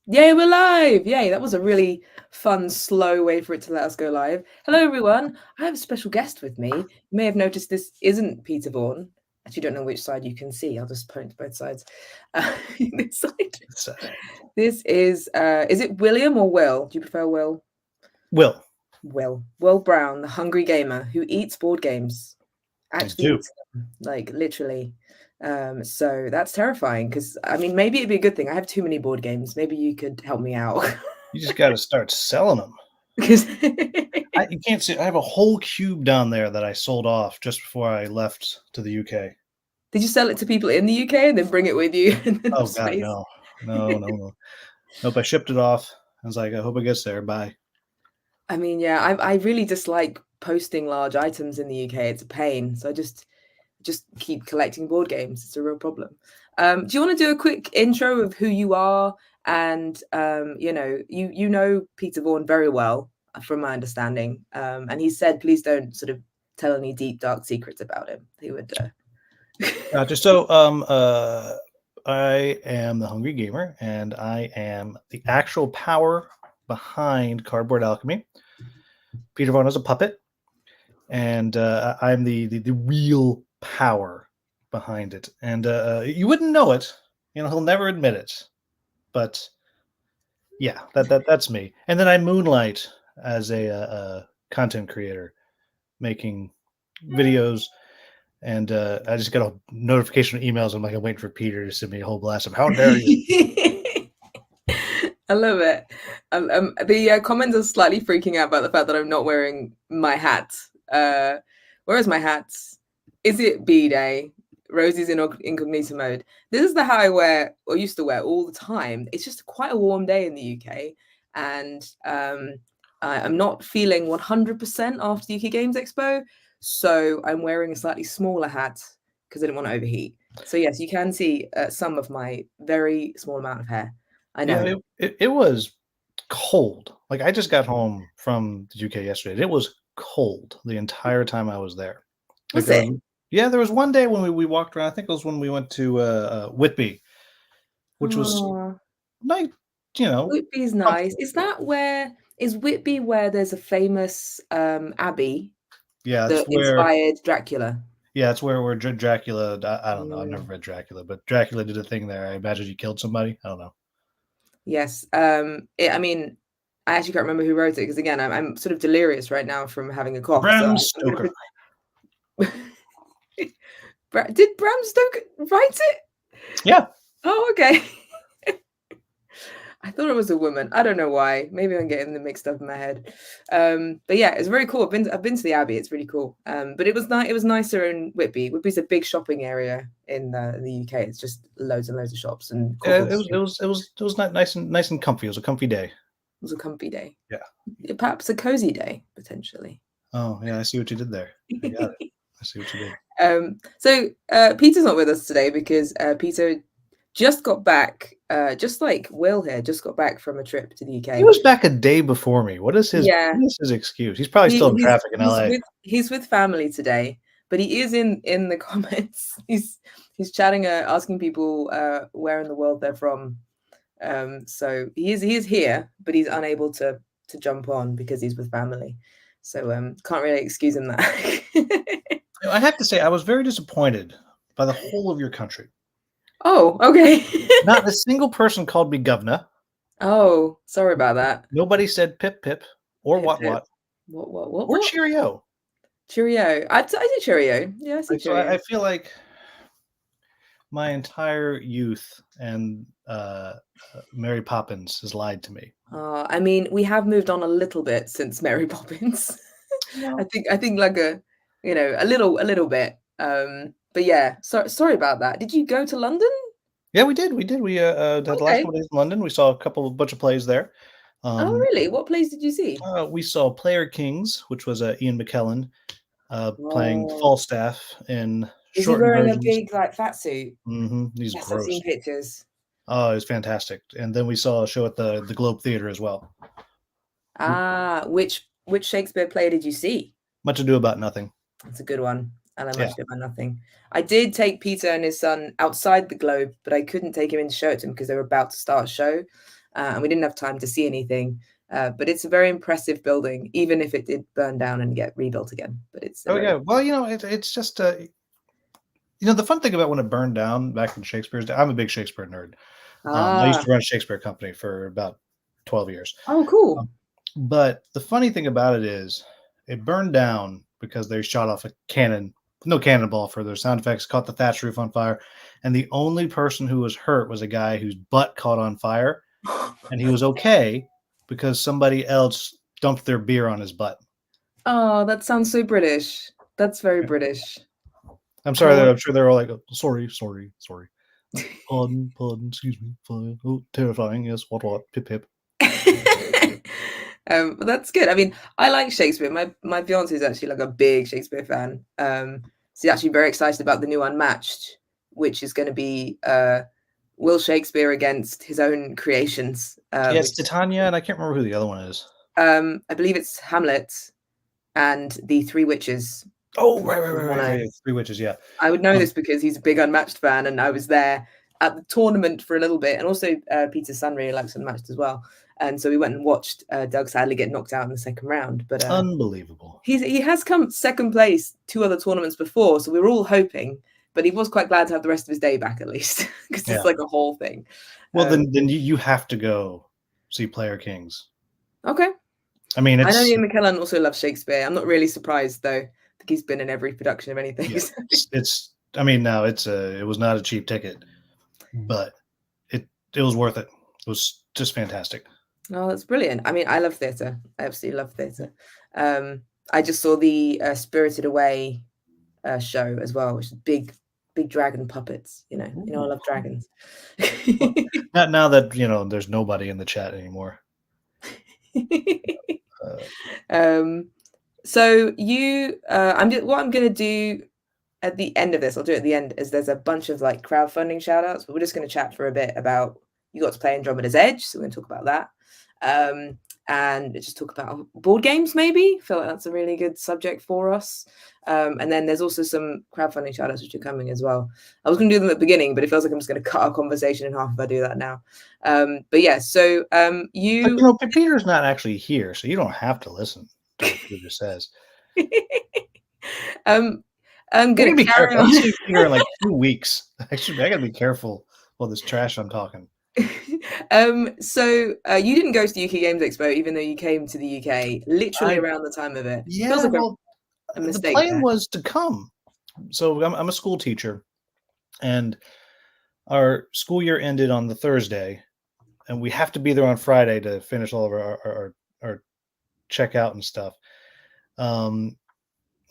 Yay, we're live! Yay, that was a really fun, slow way for it to let us go live. Hello, everyone. I have a special guest with me. You may have noticed this isn't Peter Vaughan. Actually, don't know which side you can see. I'll just point to both sides. This side. This is it William or Will? Do you prefer Will? Will. Will Brown, the hungry gamer who eats board games. Actually do. eats them, like literally. So that's terrifying because I mean, maybe it'd be a good thing. I have too many board games. Maybe you could help me out. You just got to start selling them. Because You can't see. I have a whole cube down there that I sold off just before I left to the UK. Did you sell it to people in the UK and then bring it with you? Oh God, no. Nope. I shipped it off. I was like, I hope it gets there. Bye. I mean, yeah, I really dislike posting large items in the UK. It's a pain. So I just keep collecting board games. It's a real problem. Do you want to do a quick intro of who you are? And you know Peter Vaughan very well, from my understanding. And he said, please don't sort of tell any deep dark secrets about him. He would. Gotcha. So, I am the Hungry Gamer, and I am the actual power behind Cardboard Alchemy. Peter Vaughan is a puppet, and I'm the real power behind it. And you wouldn't know it. He'll never admit it. But yeah, that's me. And then I moonlight as a content creator, making videos. And I just got a notification of emails. I'm like, I'm waiting for Peter to send me a whole blast of how dare you. I love it. The comments are slightly freaking out about the fact that I'm not wearing my hat. Where is my hat? Is it B-Day? Rosie's in incognito mode. This is the hat I wear or used to wear all the time. It's just quite a warm day in the UK, and I'm not feeling 100% after the UK Games Expo, so I'm wearing a slightly smaller hat because I didn't want to overheat. So yes, you can see some of my very small amount of hair. I know. Yeah, it was cold. Like I just got home from the UK yesterday. It was cold the entire time I was there. Was it? Yeah, there was one day when we walked around. I think it was when we went to Whitby, which was nice. Whitby's nice. Is Whitby where there's a famous abbey? Yeah, that inspired Dracula. Yeah, it's where Dracula. I don't know. I've never read Dracula, but Dracula did a thing there. I imagine he killed somebody. I don't know. Yes. I mean, I actually can't remember who wrote it because again, I'm sort of delirious right now from having a cough. Bram Stoker. Did Bram Stoker write it? Yeah. Oh, okay. I thought it was a woman. I don't know why. Maybe I'm getting them mixed up in my head. But yeah, it's very cool. I've been to the Abbey. It's really cool. But it was nicer in Whitby. Whitby's a big shopping area in the UK. It's just loads and loads of shops and. It was nice and comfy. It was a comfy day. It was a comfy day. Yeah. Perhaps a cozy day potentially. Oh yeah, I see what you did there. I got it. I see what you did. So Peter's not with us today because Peter just got back, just like Will here, just got back from a trip to the UK. He was back a day before me. What is his excuse? He's probably still in traffic in LA. He's with family today, but he is in the comments. He's chatting, asking people where in the world they're from. So he is here, but he's unable to jump on because he's with family. So can't really excuse him that. I have to say, I was very disappointed by the whole of your country. Oh, okay. Not a single person called me governor. Oh, sorry about that. Nobody said pip pip or pip, what. What? Or cheerio. Cheerio. I say cheerio. Yeah, I say cheerio. So I feel like my entire youth and Mary Poppins has lied to me. I mean, we have moved on a little bit since Mary Poppins. No. I think like a little bit. But yeah, sorry about that. Did you go to London? Yeah, we did. We had the last couple days in London. We saw a bunch of plays there. Oh, really? What plays did you see? We saw Player Kings, which was Ian McKellen playing Falstaff in. Is he wearing a big fat suit? Mm-hmm. He's gross. I've seen pictures. Oh, it was fantastic. And then we saw a show at the Globe Theatre as well. Ah, which Shakespeare play did you see? Much Ado About Nothing. That's a good one. I like Much Ado About Nothing. I did take Peter and his son outside the Globe, but I couldn't take him in to show it to him because they were about to start a show. and we didn't have time to see anything. But it's a very impressive building, even if it did burn down and get rebuilt again. But it's yeah. Well, it's just the fun thing about when it burned down back in Shakespeare's day. I'm a big Shakespeare nerd. I used to run a Shakespeare company for about 12 years. Oh, cool. But the funny thing about it is, it burned down because they shot off a cannon, no cannonball for their sound effects, caught the thatch roof on fire, and the only person who was hurt was a guy whose butt caught on fire, and he was okay because somebody else dumped their beer on his butt. Oh, that sounds so British. That's very British. I'm sorry. I'm sure they're all like, sorry. Pardon, excuse me. Oh, terrifying. Yes, what, pip, pip. But that's good. I mean, I like Shakespeare. My fiance is actually like a big Shakespeare fan. So he's actually very excited about the new Unmatched, which is going to be Will Shakespeare against his own creations. Yes, Titania, and I can't remember who the other one is. I believe it's Hamlet and the Three Witches. Oh, right. Three Witches, yeah. I would know this because he's a big Unmatched fan, and I was there at the tournament for a little bit, and also Peter's son really likes Unmatched as well. And so we went and watched Doug sadly get knocked out in the second round. But unbelievable. He has come second place 2 other tournaments before, so we were all hoping. But he was quite glad to have the rest of his day back at least, because it's like a whole thing. Well, then you have to go see Player Kings. Okay. I mean, I know Ian McKellen also loves Shakespeare. I'm not really surprised though. I think he's been in every production of anything. Yeah, it was not a cheap ticket, but it was worth it. It was just fantastic. Oh, that's brilliant. I mean, I love theatre. I absolutely love theatre. I just saw the Spirited Away show as well, which is big dragon puppets. I love dragons. Well, now that there's nobody in the chat anymore. So what I'm going to do at the end of this, I'll do it at the end, is there's a bunch of like crowdfunding shout outs, but we're just going to chat for a bit about, you got to play Andromeda's Edge, so we're going to talk about that. And just talk about board games, maybe. I feel like that's a really good subject for us. And then there's also some crowdfunding shoutouts which are coming as well. I was going to do them at the beginning, but it feels like I'm just going to cut our conversation in half if I do that now. But yeah, so Peter's not actually here, so you don't have to listen to what Peter says. I'm going to carry on. Peter in like 2 weeks. Actually, I got to be careful with this trash I'm talking. So you didn't go to the UK Games Expo, even though you came to the UK literally around the time of it. Yeah, feels like a mistake. The plan was to come. So I'm a school teacher, and our school year ended on the Thursday, and we have to be there on Friday to finish all of our checkout and stuff. Oh,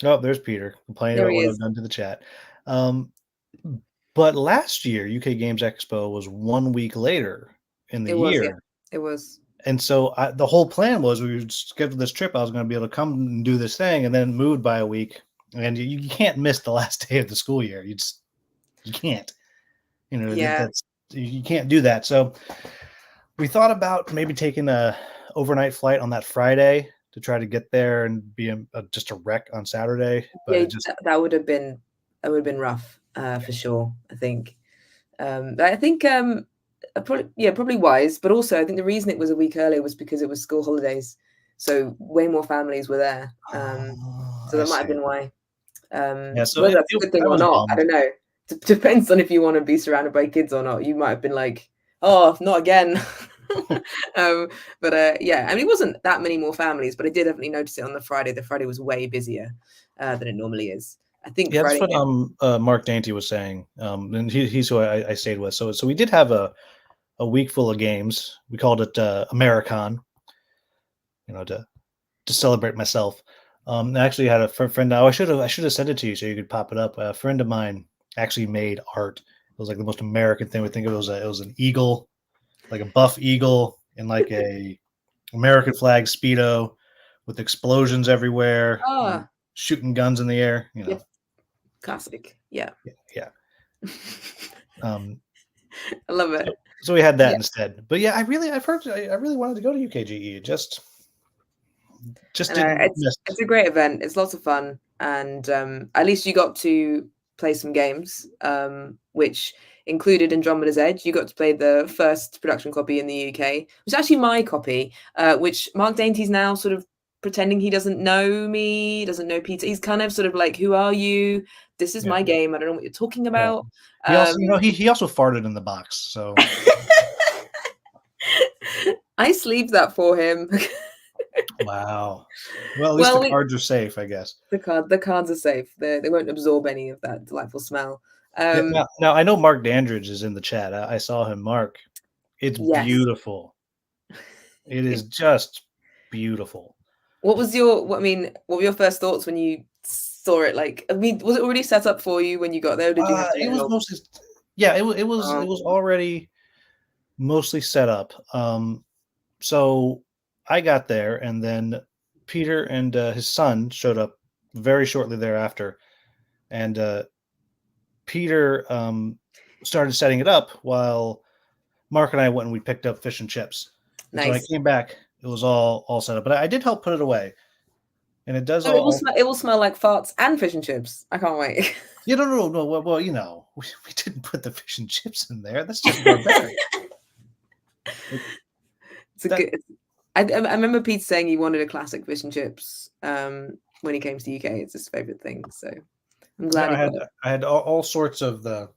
there's Peter complaining about what I've done to the chat. But last year, UK Games Expo was 1 week later in the year. Yeah. It was. And so the whole plan was we would schedule this trip. I was going to be able to come and do this thing, and then moved by a week. And you can't miss the last day of the school year. You can't. You can't do that. So we thought about maybe taking a overnight flight on that Friday to try to get there and be just a wreck on Saturday. But that would have been rough for sure. I think. Probably wise, but also I think the reason it was a week earlier was because it was school holidays, so way more families were there. So that might have been why. Whether that's a good thing or not, I don't know. Depends on if you want to be surrounded by kids or not. You might have been like, oh, not again. But I mean, it wasn't that many more families, but I did definitely notice it on the Friday. The Friday was way busier than it normally is. I think that's what Mark Dainty was saying, and he's who I stayed with. So we did have a week full of games. We called it Americon, to celebrate myself. I actually had a friend. I should have sent it to you so you could pop it up. A friend of mine actually made art. It was like the most American thing. We think it was an eagle, like a buff eagle in like a American flag Speedo with explosions everywhere, shooting guns in the air. Yeah. Classic. Yeah. I love it. So we had that instead. But yeah, I really wanted to go to UKGE. Just didn't miss. It's a great event. It's lots of fun, and at least you got to play some games, which included Andromeda's Edge. You got to play the first production copy in the UK. It was actually my copy, which Mark Dainty's now sort of pretending he doesn't know me, doesn't know Peter. He's kind of sort of like, who are you? This is my game. I don't know what you're talking about. He also, he also farted in the box. So I sleeved that for him. Wow. Well, at least the cards are safe, I guess. The cards are safe. They won't absorb any of that delightful smell. Now I know Mark Dandridge is in the chat. I saw him. Mark, it's beautiful. It is just beautiful. What were your first thoughts when you saw it? Like, I mean, was it already set up for you when you got there? Or did you have to it was mostly, it was already mostly set up. So I got there, and then Peter and his son showed up very shortly thereafter, and Peter started setting it up while Mark and I went and we picked up fish and chips. Nice. So when I came back, it was all set up, but I did help put it away, and it does. It will smell like farts and fish and chips. I can't wait. Yeah, no. Well, we didn't put the fish and chips in there. That's just barbaric. I remember Pete saying he wanted a classic fish and chips when he came to the UK. It's his favorite thing. So I'm glad I had all sorts of the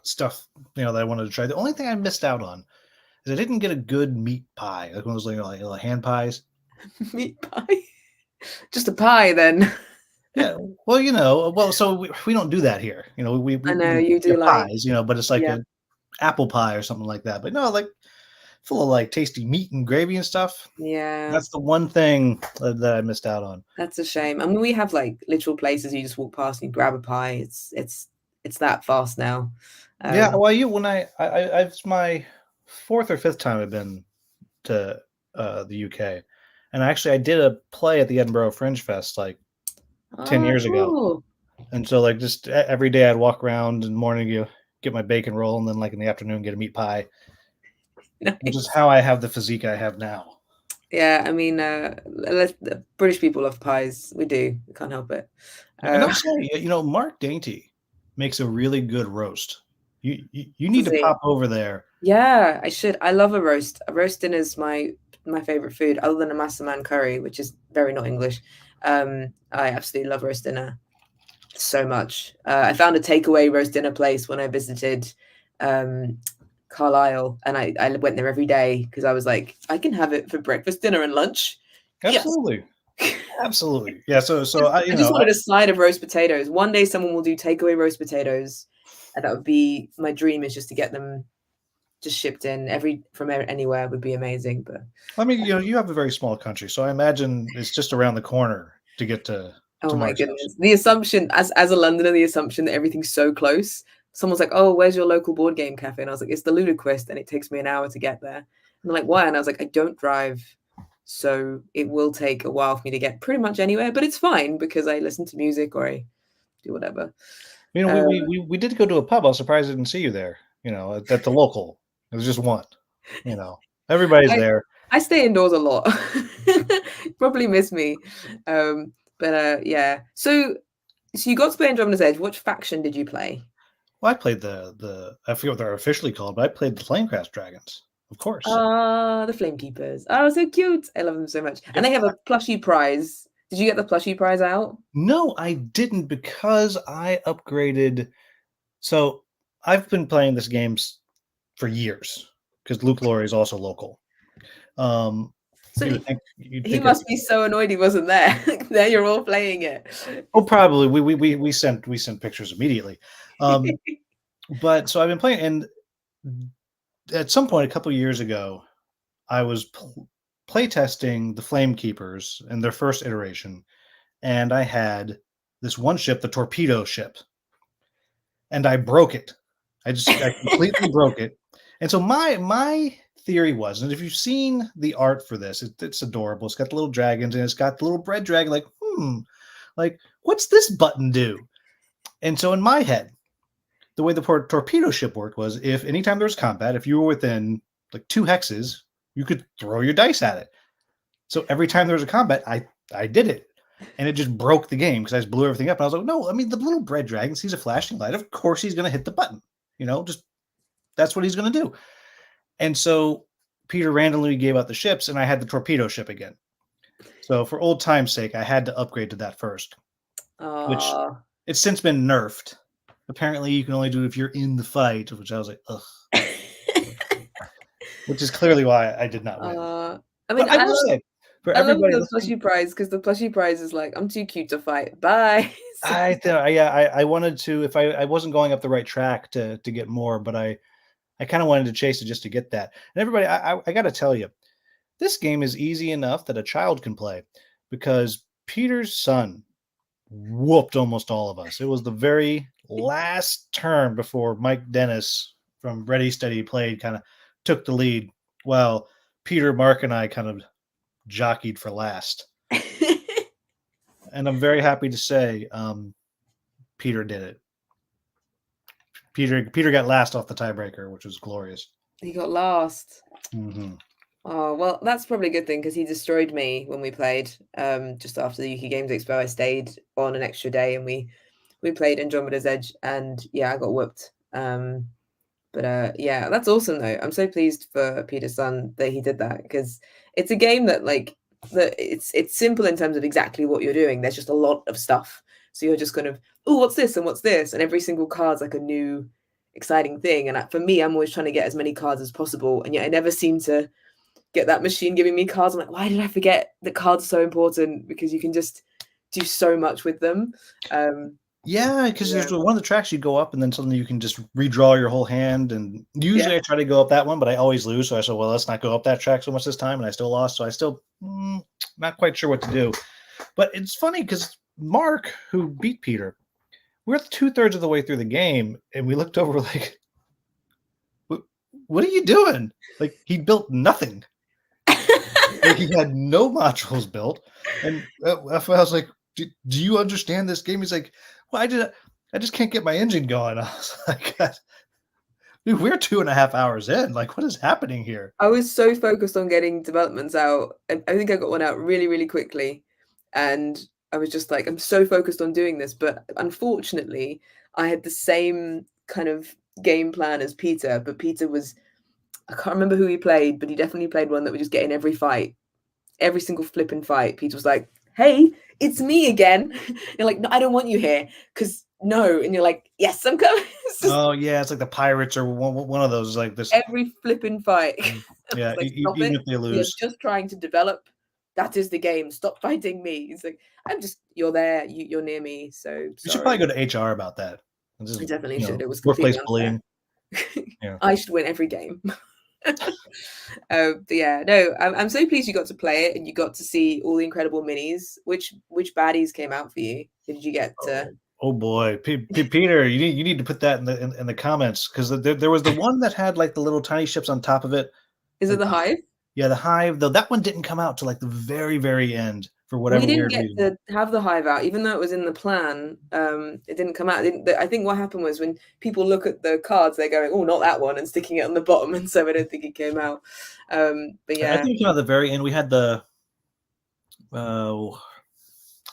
stuff that I wanted to try. The only thing I missed out on is I didn't get a good meat pie, like one of those like hand pies. Meat pie, just a pie then. Yeah, well, so we don't do that here. We I know you do like pies, but it's like an apple pie or something like that. But no, like full of like tasty meat and gravy and stuff. Yeah, that's the one thing that I missed out on. That's a shame. I mean, we have like literal places you just walk past and you grab a pie. It's that fast now. Yeah, well, it's my 4th or 5th time I've been to the UK, and actually I did a play at the Edinburgh Fringe Fest like 10 years ago, and so like just every day I'd walk around in the morning, get my bacon roll, and then like in the afternoon get a meat pie. Nice. Which is how I have the physique I have now. Yeah, I mean, British people love pies. We do. We can't help it. And I'm sorry, Mark Dainty makes a really good roast. You need to pop over there. Yeah, I should. I love a roast. A roast dinner is my favorite food, other than a massaman curry, which is very not English. I absolutely love roast dinner so much. I found a takeaway roast dinner place when I visited Carlisle, and I went there every day because I was like, I can have it for breakfast, dinner, and lunch. Absolutely. Yes. Absolutely. Yeah. So I just wanted a side of roast potatoes. One day someone will do takeaway roast potatoes, and that would be my dream, is just to get them just shipped in from anywhere would be amazing. But I mean, you have a very small country, so I imagine it's just around the corner to get to. Oh my goodness. The assumption as a Londoner, the assumption that everything's so close. Someone's like, oh, where's your local board game cafe? And I was like, it's the Ludicrous, and it takes me an hour to get there. And they're like, why? And I was like, I don't drive, so it will take a while for me to get pretty much anywhere, but it's fine because I listen to music or I do whatever. We did go to a pub. I was surprised I didn't see you there, at the local. It was just one, everybody's there. I stay indoors a lot. Probably miss me. Yeah. So you got to play Andromeda's Edge. Which faction did you play? Well, I played the I forget what they're officially called, but I played the Flamecraft Dragons, of course. The Flamekeepers. Oh, so cute. I love them so much. And they have a plushie prize. Did you get the plushie prize out? No, I didn't, because I upgraded. So I've been playing this game for years because Luke Laurie is also local. So he must be so annoyed he wasn't there. There you're all playing it. Oh, probably. We sent pictures immediately. But so I've been playing, and at some point a couple of years ago, I was playtesting the Flamekeepers in their first iteration, and I had this one ship, the torpedo ship, and I broke it. I completely broke it. And so my theory was, and if you've seen the art for this, it's adorable. It's got the little dragons, and it's got the little bread dragon. Like what's this button do? And so in my head, the way the torpedo ship worked was, if anytime there was combat, if you were within like 2 hexes, you could throw your dice at it. So every time there was a combat, I did it, and it just broke the game because I just blew everything up. And I was like, no, I mean, the little bread dragon sees a flashing light. Of course, he's going to hit the button. Just that's what he's going to do. And so Peter randomly gave out the ships, and I had the torpedo ship again. So for old time's sake, I had to upgrade to that first, which it's since been nerfed. Apparently, you can only do it if you're in the fight, which I was like, ugh. Which is clearly why I did not win. I mean, I will say, for I love everybody the plushie prize, because the plushie prize is like, I'm too cute to fight. Bye. I wanted to, if I wasn't going up the right track to get more, but I kind of wanted to chase it just to get that. And everybody, I got to tell you, this game is easy enough that a child can play, because Peter's son whooped almost all of us. It was the very last turn before Mike Dennis from Ready Steady Played kind of took the lead, while Peter, Mark, and I kind of jockeyed for last. And I'm very happy to say Peter did it. Peter got last off the tiebreaker, which was glorious. He got last. Mm-hmm. Oh, well, that's probably a good thing, because he destroyed me when we played. Just after the UK Games Expo, I stayed on an extra day, and we played Andromeda's Edge, and yeah, I got whooped. But yeah, that's awesome though. I'm so pleased for Peter's son that he did that, because it's a game that it's simple in terms of exactly what you're doing. There's just a lot of stuff. So you're just kind of, oh, what's this and what's this? And every single card's like a new exciting thing. And for me, I'm always trying to get as many cards as possible. And yet I never seem to get that machine giving me cards. I'm like, why did I forget that cards are so important? Because you can just do so much with them. Yeah, because there's one of the tracks you go up, and then suddenly you can just redraw your whole hand. And usually I try to go up that one, but I always lose. So I said, well, let's not go up that track so much this time. And I still lost. So I still not quite sure what to do. But it's funny because Mark, who beat Peter, we're 2/3 of the way through the game, and we looked over like, what are you doing? Like, he built nothing. Like, he had no modules built. And I was like, do you understand this game? He's like, well, I just can't get my engine going. I was like, dude, we're 2.5 hours in. Like, what is happening here? I was so focused on getting developments out. I think I got one out really, really quickly. And I was just like, I'm so focused on doing this. But unfortunately, I had the same kind of game plan as Peter. But Peter was, I can't remember who he played, but he definitely played one that would just get in every fight. Every single flipping fight. Peter was like, hey, it's me again. You're like, no, I don't want you here, because no. And you're like, yes, I'm coming. Oh yeah, it's like the Pirates or one of those, like this. Every flipping fight. Yeah, like, even if they lose. You're just trying to develop. That is the game. Stop fighting me. He's like, you're there. You're near me. So you should probably go to HR about that. I definitely should. It was workplace bullying. Yeah. I should win every game. But yeah, no, I'm so pleased you got to play it and you got to see all the incredible minis. Which baddies came out for you? Did you get to? Oh boy, Peter, you need to put that in the comments, because there was the one that had like the little tiny ships on top of it. Is it the Hive? Yeah, the Hive. Though that one didn't come out to like the very, very end for whatever. We didn't get to have the Hive out, even though it was in the plan. It didn't come out. I think what happened was, when people look at the cards, they're going, "Oh, not that one," and sticking it on the bottom, and so I don't think it came out. But yeah, I think it came out at the very end. We had the.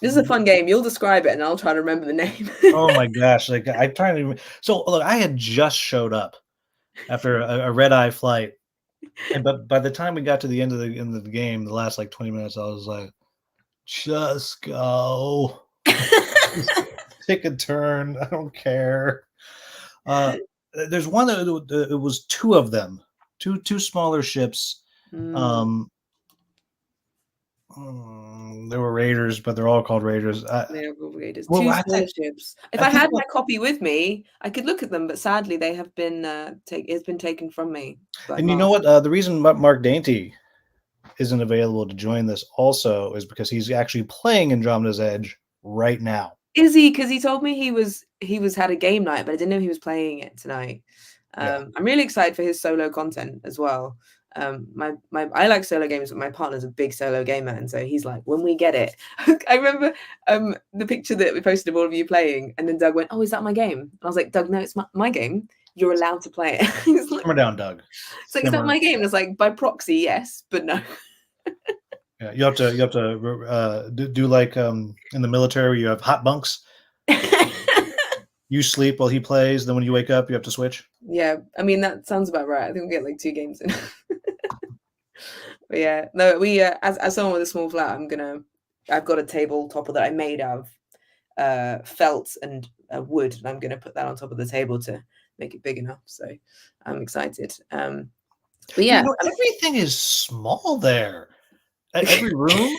This is a fun game. You'll describe it, and I'll try to remember the name. Oh my gosh! Like, I'm trying to. So look, I had just showed up after a red-eye flight, but by the time we got to the end of the game, the last like 20 minutes, I was like, just go, take a turn. I don't care. There's one that it was two of them, two smaller ships. There were raiders, but they're all called raiders. They are called raiders. Well, two small ships. If I had my copy with me, I could look at them, but sadly, they have been it's been taken from me. And you know what? The reason Mark Dainty isn't available to join this also is because he's actually playing Andromeda's Edge right now. Is he? Because he told me he was had a game night, but I didn't know he was playing it tonight. I'm really excited for his solo content as well. I like solo games, but my partner's a big solo gamer, and so he's like, when we get it. I remember the picture that we posted of all of you playing, and then Doug went, "Oh, is that my game?" And I was like, "Doug, no, it's my game. You're allowed to play it." He's like, "Simmer down, Doug." It's like, "Is that my game?" And it's like, by proxy, yes, but no. Yeah, you have to do like in the military where you have hot bunks. You sleep while he plays. Then when you wake up, you have to switch. Yeah, I mean that sounds about right. I think we'll get like 2 games in. But yeah, no, we as someone with a small flat, I've got a table topper that I made out of felt and wood, and I'm gonna put that on top of the table to make it big enough. So I'm excited. But yeah, everything is small there. Every room,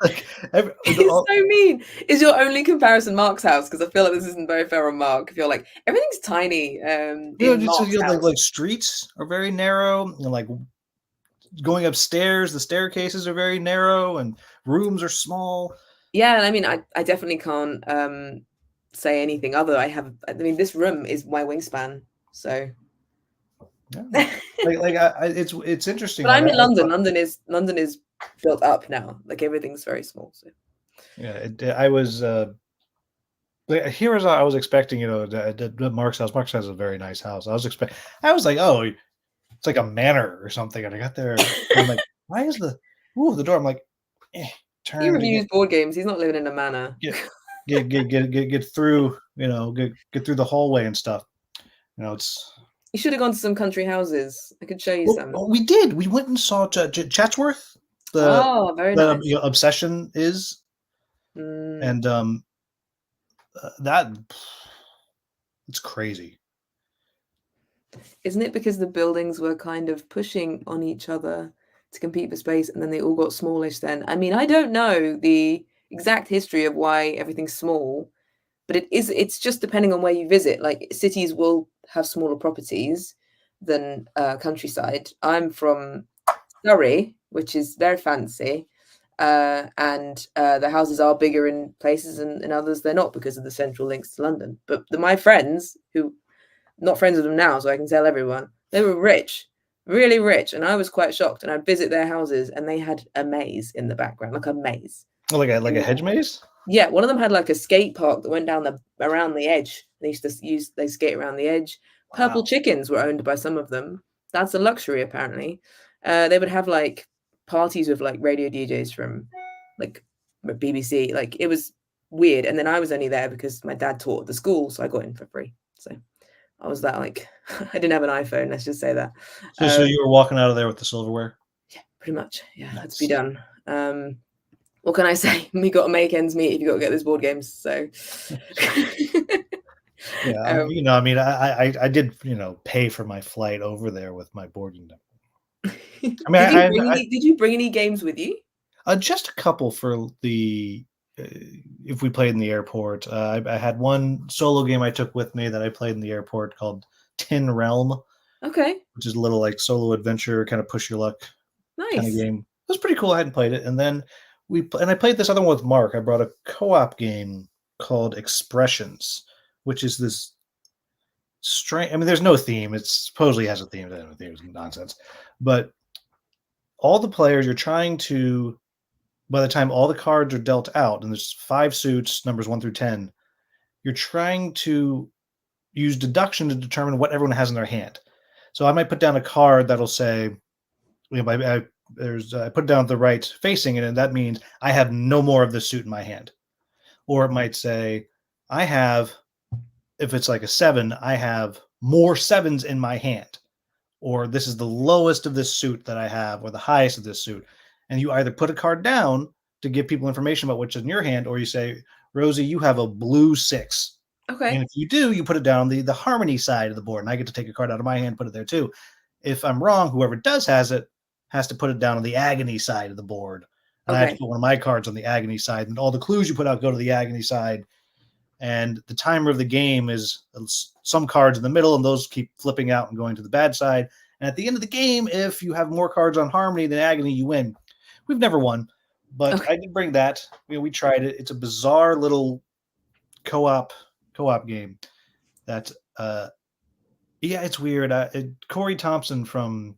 like it's so mean. Is your only comparison Mark's house? Because I feel like this isn't very fair on Mark. If you're like everything's tiny, in Mark's house. like streets are very narrow, and like going upstairs, the staircases are very narrow, and rooms are small. Yeah, and I mean, I definitely can't say anything other. I mean, this room is my wingspan, so. Yeah. It's interesting. But I'm in London. London is built up now. Like everything's very small. So. Yeah, I was here as I was expecting. Mark's house. Mark's house is a very nice house. I was like, oh, it's like a manor or something. And I got there, and I'm like, why is the door? I'm like, turn. He reviews board games. He's not living in a manor. Get through. Get through the hallway and stuff. It's. You should have gone to some country houses. I could show you some. We did. We went and saw Chatsworth. Very nice. Obsession is, and that it's crazy. Isn't it because the buildings were kind of pushing on each other to compete for space, and then they all got smallish then? I mean, I don't know the exact history of why everything's small, but it's just depending on where you visit. Like cities will have smaller properties than countryside. I'm from Surrey, which is very fancy, and the houses are bigger in places, and in others they're not because of the central links to London. But my friends, who not friends with them now, so I can tell everyone, they were rich, really rich, and I was quite shocked. And I'd visit their houses, and they had a maze in the background, like a maze. Oh, like a hedge maze? Yeah, one of them had like a skate park that went down around the edge. They used to they skate around the edge. Purple chickens were owned by some of them. That's a luxury, apparently. They would have like parties with like radio DJs from like BBC. Like it was weird. And then I was only there because my dad taught at the school, so I got in for free. So I was that like I didn't have an iPhone. Let's just say that. So you were walking out of there with the silverware? Yeah, pretty much. Yeah, had to be done. What can I say? We got to make ends meet if you got to get those board games. So, yeah, I mean, I did, pay for my flight over there with my board game. I mean, did you bring any games with you? Just a couple for the if we played in the airport. I had one solo game I took with me that I played in the airport called Tin Realm. Okay. Which is a little like solo adventure, kind of push your luck kind of game. It was pretty cool. I hadn't played it, and then I played this other one with Mark. I brought a co-op game called Expressions, which is this strange. I mean, there's no theme. It supposedly has a theme. I don't know, it's nonsense. But all the players, you're trying to, by the time all the cards are dealt out, and there's 5 suits, numbers 1 through 10, you're trying to use deduction to determine what everyone has in their hand. So I might put down a card that'll say, I put down the right facing it, and that means I have no more of this suit in my hand. Or it might say, if it's like a 7, I have more 7s in my hand. Or this is the lowest of this suit that I have, or the highest of this suit. And you either put a card down to give people information about which is in your hand, or you say, Rosie, you have a blue 6. Okay. And if you do, you put it down the harmony side of the board, and I get to take a card out of my hand, put it there too. If I'm wrong, whoever has it has to put it down on the agony side of the board. And I have to put one of my cards on the agony side, and all the clues you put out go to the agony side. And the timer of the game is some cards in the middle, and those keep flipping out and going to the bad side. And at the end of the game, if you have more cards on harmony than agony, you win. We've never won, but I did bring that. We tried it. It's a bizarre little co-op game that, it's weird. Corey Thompson from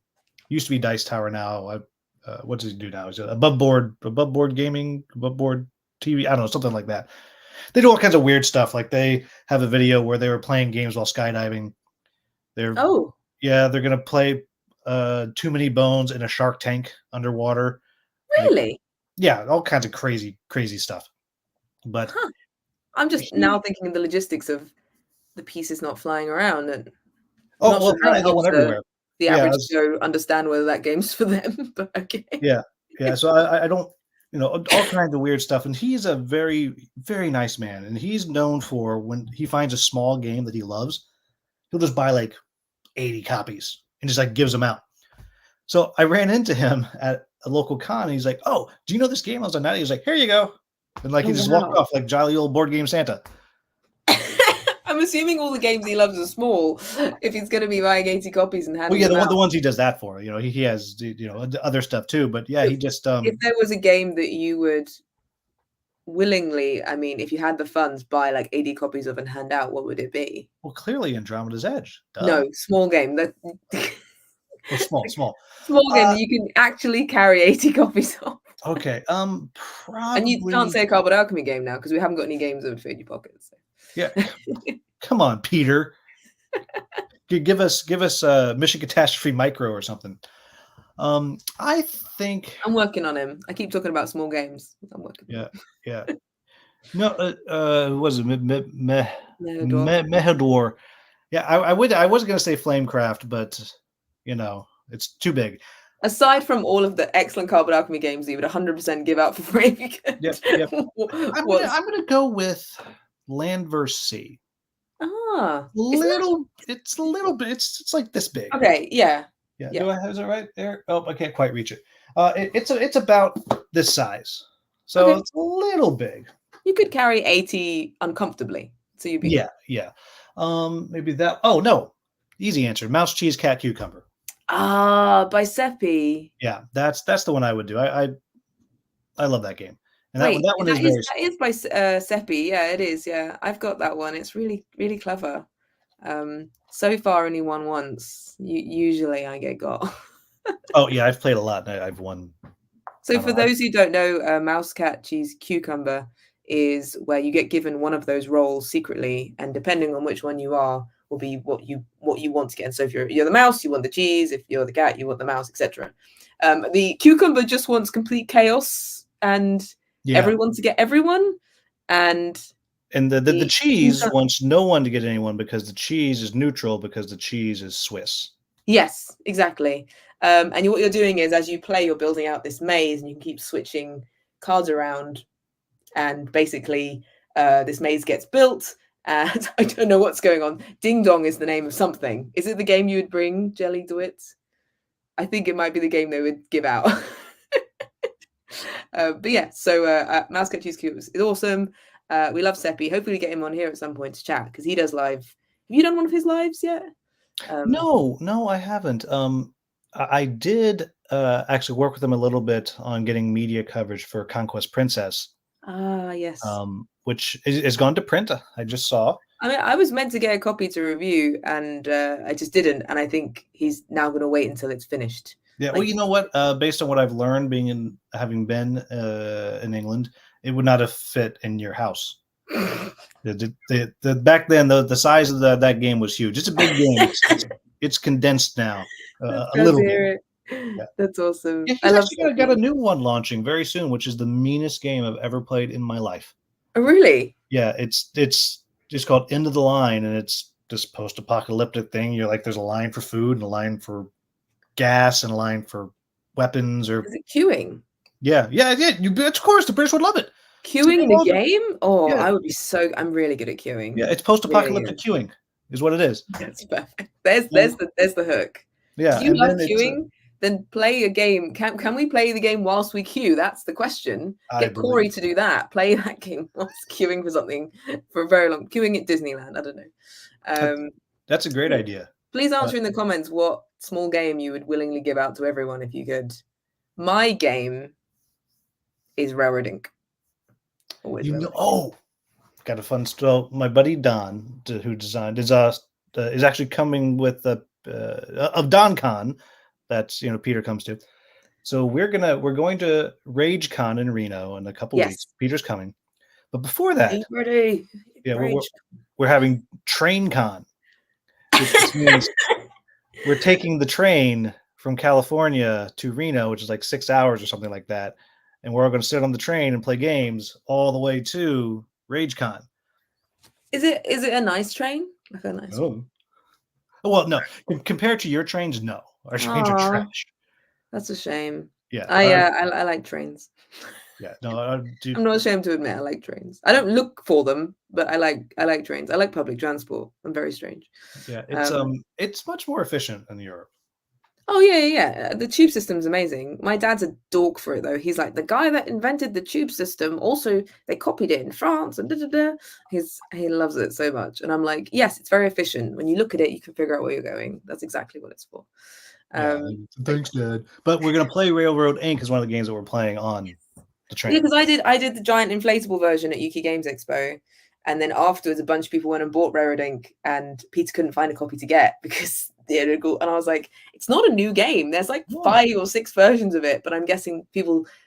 used to be Dice Tower now. What does he do now? Is it above board gaming, above board TV? I don't know, something like that. They do all kinds of weird stuff. Like they have a video where they were playing games while skydiving. They're going to play Too Many Bones in a shark tank underwater. Really? All kinds of crazy stuff. But I'm just now thinking of the logistics of the pieces not flying around. And Oh, not well, sure how apparently that they went helps everywhere. the Yeah, average Joe understand whether that game's for them. But okay. yeah. So I don't, all kinds of weird stuff. And he's a very, very nice man. And he's known for when he finds a small game that he loves, he'll just buy like 80 copies and just like gives them out. So I ran into him at a local con. And he's like, "Oh, do you know this game?" I was like, "No." He was like, "Here you go." And like he just walked off like jolly old board game Santa. I'm assuming all the games he loves are small. If he's going to be buying 80 copies and handing Well, yeah, them the out. ones he does that for. He has other stuff too. But yeah, he just If there was a game that you would willingly, I mean, if you had the funds, buy like 80 copies of and hand out, what would it be? Well, clearly Andromeda's Edge. Duh. No, small game. That small game that you can actually carry 80 copies of. Okay. Probably. And you can't say a Cardboard Alchemy game now because we haven't got any games of in your pockets. So. Yeah. Come on, Peter. Give us Mission Catastrophe Micro or something. I think I'm working on him. I keep talking about small games. I'm working. Yeah. No, was it Mehador. Yeah, I wasn't gonna say Flamecraft, but it's too big. Aside from all of the excellent Cardboard Alchemy games you would 100% give out for free. Yep. I'm gonna go with Land vs. Sea. It's a little bit. It's like this big. Okay. Yeah. Is it right there? Oh, I can't quite reach it. It's about this size, so It's a little big. You could carry 80 uncomfortably, so you'd be yeah. Maybe that. Oh no, easy answer: mouse, cheese, cat, cucumber. By Seppi. Yeah, that's the one I would do. I love that game. And Wait, that one is that is by Seppi. Yeah, it is. Yeah, I've got that one. It's really, really clever. So far only won once. Usually I get got. Oh yeah, I've played a lot and I've won. So for those who don't know, mouse, cat, cheese, cucumber is where you get given one of those roles secretly, and depending on which one you are, will be what you want to get. And so if you're the mouse, you want the cheese. If you're the cat, you want the mouse, etc. The cucumber just wants complete chaos and everyone to get everyone, and the cheese wants no one to get anyone because the cheese is neutral because the cheese is Swiss. Yes, exactly. And what you're doing is as you play, you're building out this maze, and you can keep switching cards around, and basically this maze gets built. And I don't know what's going on. Ding Dong is the name of something. Is it the game you would bring, Jelly DeWitt? I think it might be the game they would give out. But yeah, so Mouse Cat Cheese Cube is awesome. We love Seppi. Hopefully we get him on here at some point to chat because he does live. Have you done one of his lives yet? No, I haven't. I did actually work with him a little bit on getting media coverage for Conquest Princess. Yes. Which is gone to print. I just saw. I mean, I was meant to get a copy to review, and I just didn't. And I think he's now going to wait until it's finished. Yeah, well, you know what? Based on what I've learned, having been in England, it would not have fit in your house. Back then, the size of that game was huge. It's a big game. It's condensed now a little bit. Yeah. That's awesome. Yeah, I actually got a new one launching very soon, which is the meanest game I've ever played in my life. Oh, really? Yeah, it's just called End of the Line, and it's this post-apocalyptic thing. You're like, there's a line for food and a line for gas and a line for weapons. Or is it queuing? Yeah. Of course, the British would love it. Queuing in the game? Oh, yeah. I would be so. I'm really good at queuing. Yeah, it's post-apocalyptic queuing, is what it is. That's perfect. There's the hook. Yeah. Do you love queuing? Then play a game. Can we play the game whilst we queue? That's the question. Get Corey to do that. Play that game whilst queuing for something for a very long. Queuing at Disneyland. I don't know. That's a great idea. Please answer in the comments what small game you would willingly give out to everyone if you could. My game is Railroad Inc. Got a fun story. My buddy Don, who designed, is actually coming with of DonCon. That's Peter comes to. So we're going to RageCon in Reno in a couple weeks. Peter's coming, but before that, we're having TrainCon, which means we're taking the train from California to Reno, which is like 6 hours or something like that, and we're all going to sit on the train and play games all the way to RageCon. Is it a nice train? Like a nice Oh. Well, no. Compared to your trains, no. Our trains are one. trash. That's a shame. Yeah. I like trains. Yeah. No, dude. I'm not ashamed to admit I like trains. I don't look for them, but I like trains. I like public transport. I'm very strange. Yeah. Um, It's much more efficient in Europe. oh yeah. The tube system's amazing. My dad's a dork for it though. He's like the guy that invented the tube system. Also, they copied it in France and da da da. He loves it so much, and I'm like, yes, it's very efficient. When you look at it, you can figure out where you're going. That's exactly what it's for. Yeah. Thanks, Dad. But we're gonna play Railroad Inc. is one of the games that we're playing on the train. Yeah, because I did the giant inflatable version at UK Games Expo, and then afterwards a bunch of people went and bought Railroad Inc. and Peter couldn't find a copy to get because and I was like, it's not a new game. There's like 5 or 6 versions of it, but I'm guessing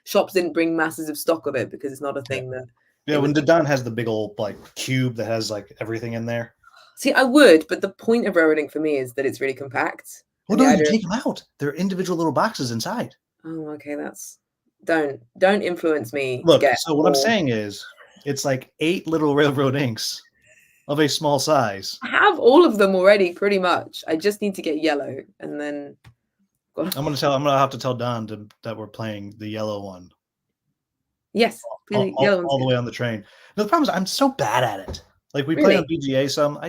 shops didn't bring masses of stock of it because it's not a thing that. Yeah, when Don has the big old like cube that has like everything in there. See, I would, but the point of Railroad Inc. for me is that it's really compact. Well, no, you take them out. They're individual little boxes inside. Oh, okay, don't influence me. Look, so what I'm saying is, it's like 8 little Railroad Inks of a small size. I have all of them already, pretty much. I just need to get yellow, and then I'm gonna have to tell Don that we're playing the yellow one. Yes, all the way on the train. No, the problem is I'm so bad at it. Like we play on BGA some.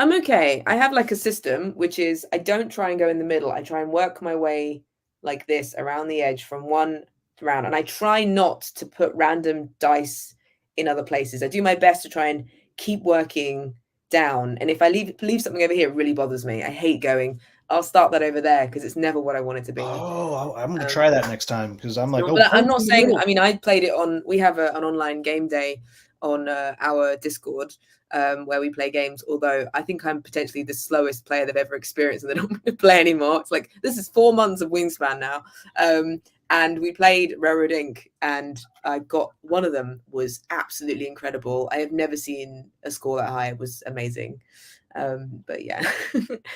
I'm okay. I have like a system, which is I don't try and go in the middle. I try and work my way like this around the edge from one round, and I try not to put random dice in other places. I do my best to try and keep working down, and if I leave something over here, it really bothers me. I hate going, I'll start that over there because it's never what I want it to be. Oh, I'm going to try that next time because I'm like, I'm not saying, I mean, I played it on, we have an online game day on our Discord where we play games, although I think I'm potentially the slowest player they've ever experienced and they don't want to play anymore. It's like, this is 4 months of Wingspan now. And we played Railroad Inc. and I got, one of them was absolutely incredible. I have never seen a score that high. It was amazing. But yeah,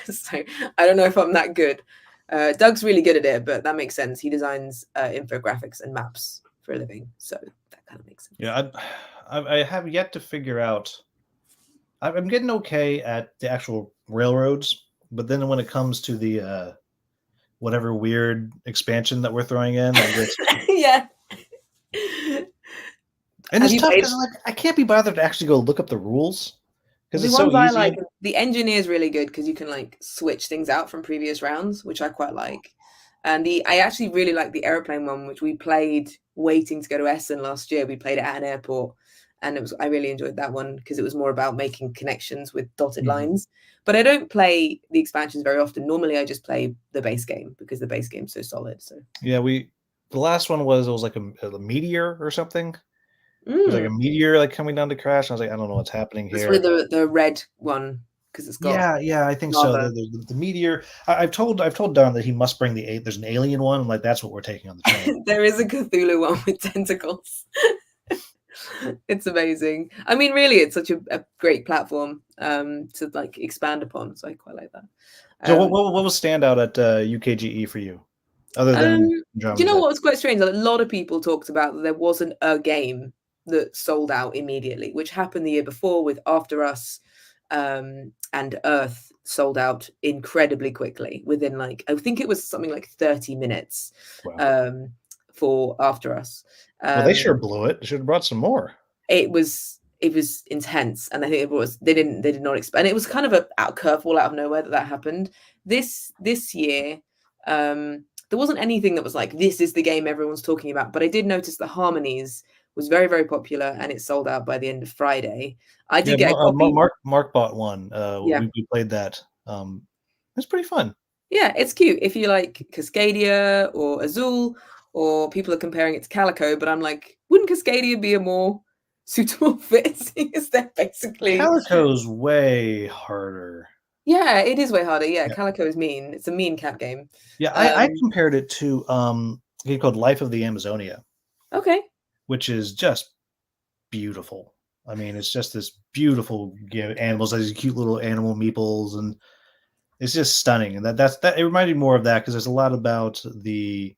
so I don't know if I'm that good. Doug's really good at it, but that makes sense. He designs infographics and maps for a living, so that kind of makes sense. Yeah, I have yet to figure out. I'm getting okay at the actual railroads, but then when it comes to the whatever weird expansion that we're throwing in, yeah. And it's tough because I can't be bothered to actually go look up the rules. The it's ones so I easy. like, the engineer is really good because you can like switch things out from previous rounds, which I quite like. And I actually really like the airplane one, which we played waiting to go to Essen last year. We played it at an airport, and I really enjoyed that one because it was more about making connections with dotted lines. But I don't play the expansions very often. Normally, I just play the base game because the base game's so solid. So yeah, the last one was like a meteor or something. It was like a meteor like coming down to crash. I was like, I don't know what's happening here. It's really the red one because it's got yeah, I think lava. So. The meteor. I've told Don that he must bring there's an alien one. I'm like, that's what we're taking on the train. There is a Cthulhu one with tentacles. It's amazing. I mean, really, it's such a great platform to like expand upon. So I quite like that. So what will stand out at UKGE for you? Other than do you know what was quite strange? A lot of people talked about that there wasn't a game that sold out immediately, which happened the year before with After Us and Earth sold out incredibly quickly within like, I think it was something like 30 minutes for After Us. Well, they sure blew it. They should have brought some more. It was intense, and I think they did not expect, and it was kind of a curveball out of nowhere that happened. This year, there wasn't anything that was like, this is the game everyone's talking about, but I did notice the Harmonies was very, very popular, and it sold out by the end of Friday. I did get a copy. Mark bought one. We played that. It's pretty fun. Yeah, it's cute if you like Cascadia or Azul, or people are comparing it to Calico, but I'm like, wouldn't Cascadia be a more suitable fit? Is that basically Calico's way harder. Yeah, it is way harder. Yeah, Calico is mean. It's a mean cat game. Yeah, I compared it to a game called Life of the Amazonia. Okay. Which is just beautiful. I mean, it's just this beautiful animals, these cute little animal meeples, and it's just stunning. And that it reminded me more of that because there's a lot about the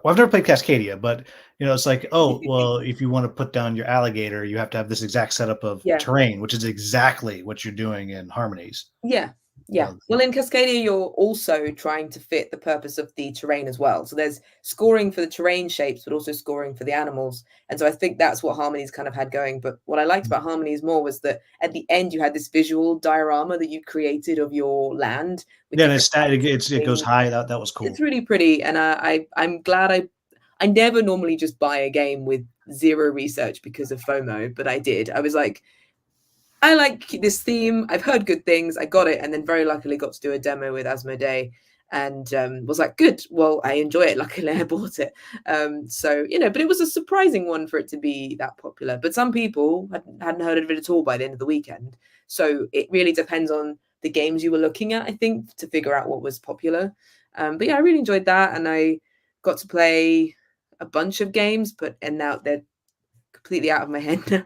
Well, I've never played Cascadia, but it's like, oh, well, if you want to put down your alligator, you have to have this exact setup of Yeah. terrain, which is exactly what you're doing in Harmonies. Yeah. Yeah. Well, in Cascadia, you're also trying to fit the purpose of the terrain as well. So there's scoring for the terrain shapes, but also scoring for the animals. And so I think that's what Harmonies kind of had going. But what I liked about Harmonies more was that at the end, you had this visual diorama that you created of your land. With Then different it goes high. That was cool. It's really pretty. And I'm glad I never normally just buy a game with zero research because of FOMO, but I did. I was like, I like this theme. I've heard good things. I got it, and then very luckily got to do a demo with Asmodee, and was like, good. Well, I enjoy it. Luckily, I bought it. So but it was a surprising one for it to be that popular. But some people hadn't heard of it at all by the end of the weekend. So it really depends on the games you were looking at, I think, to figure out what was popular. But yeah, I really enjoyed that, and I got to play a bunch of games, and now they're completely out of my head now.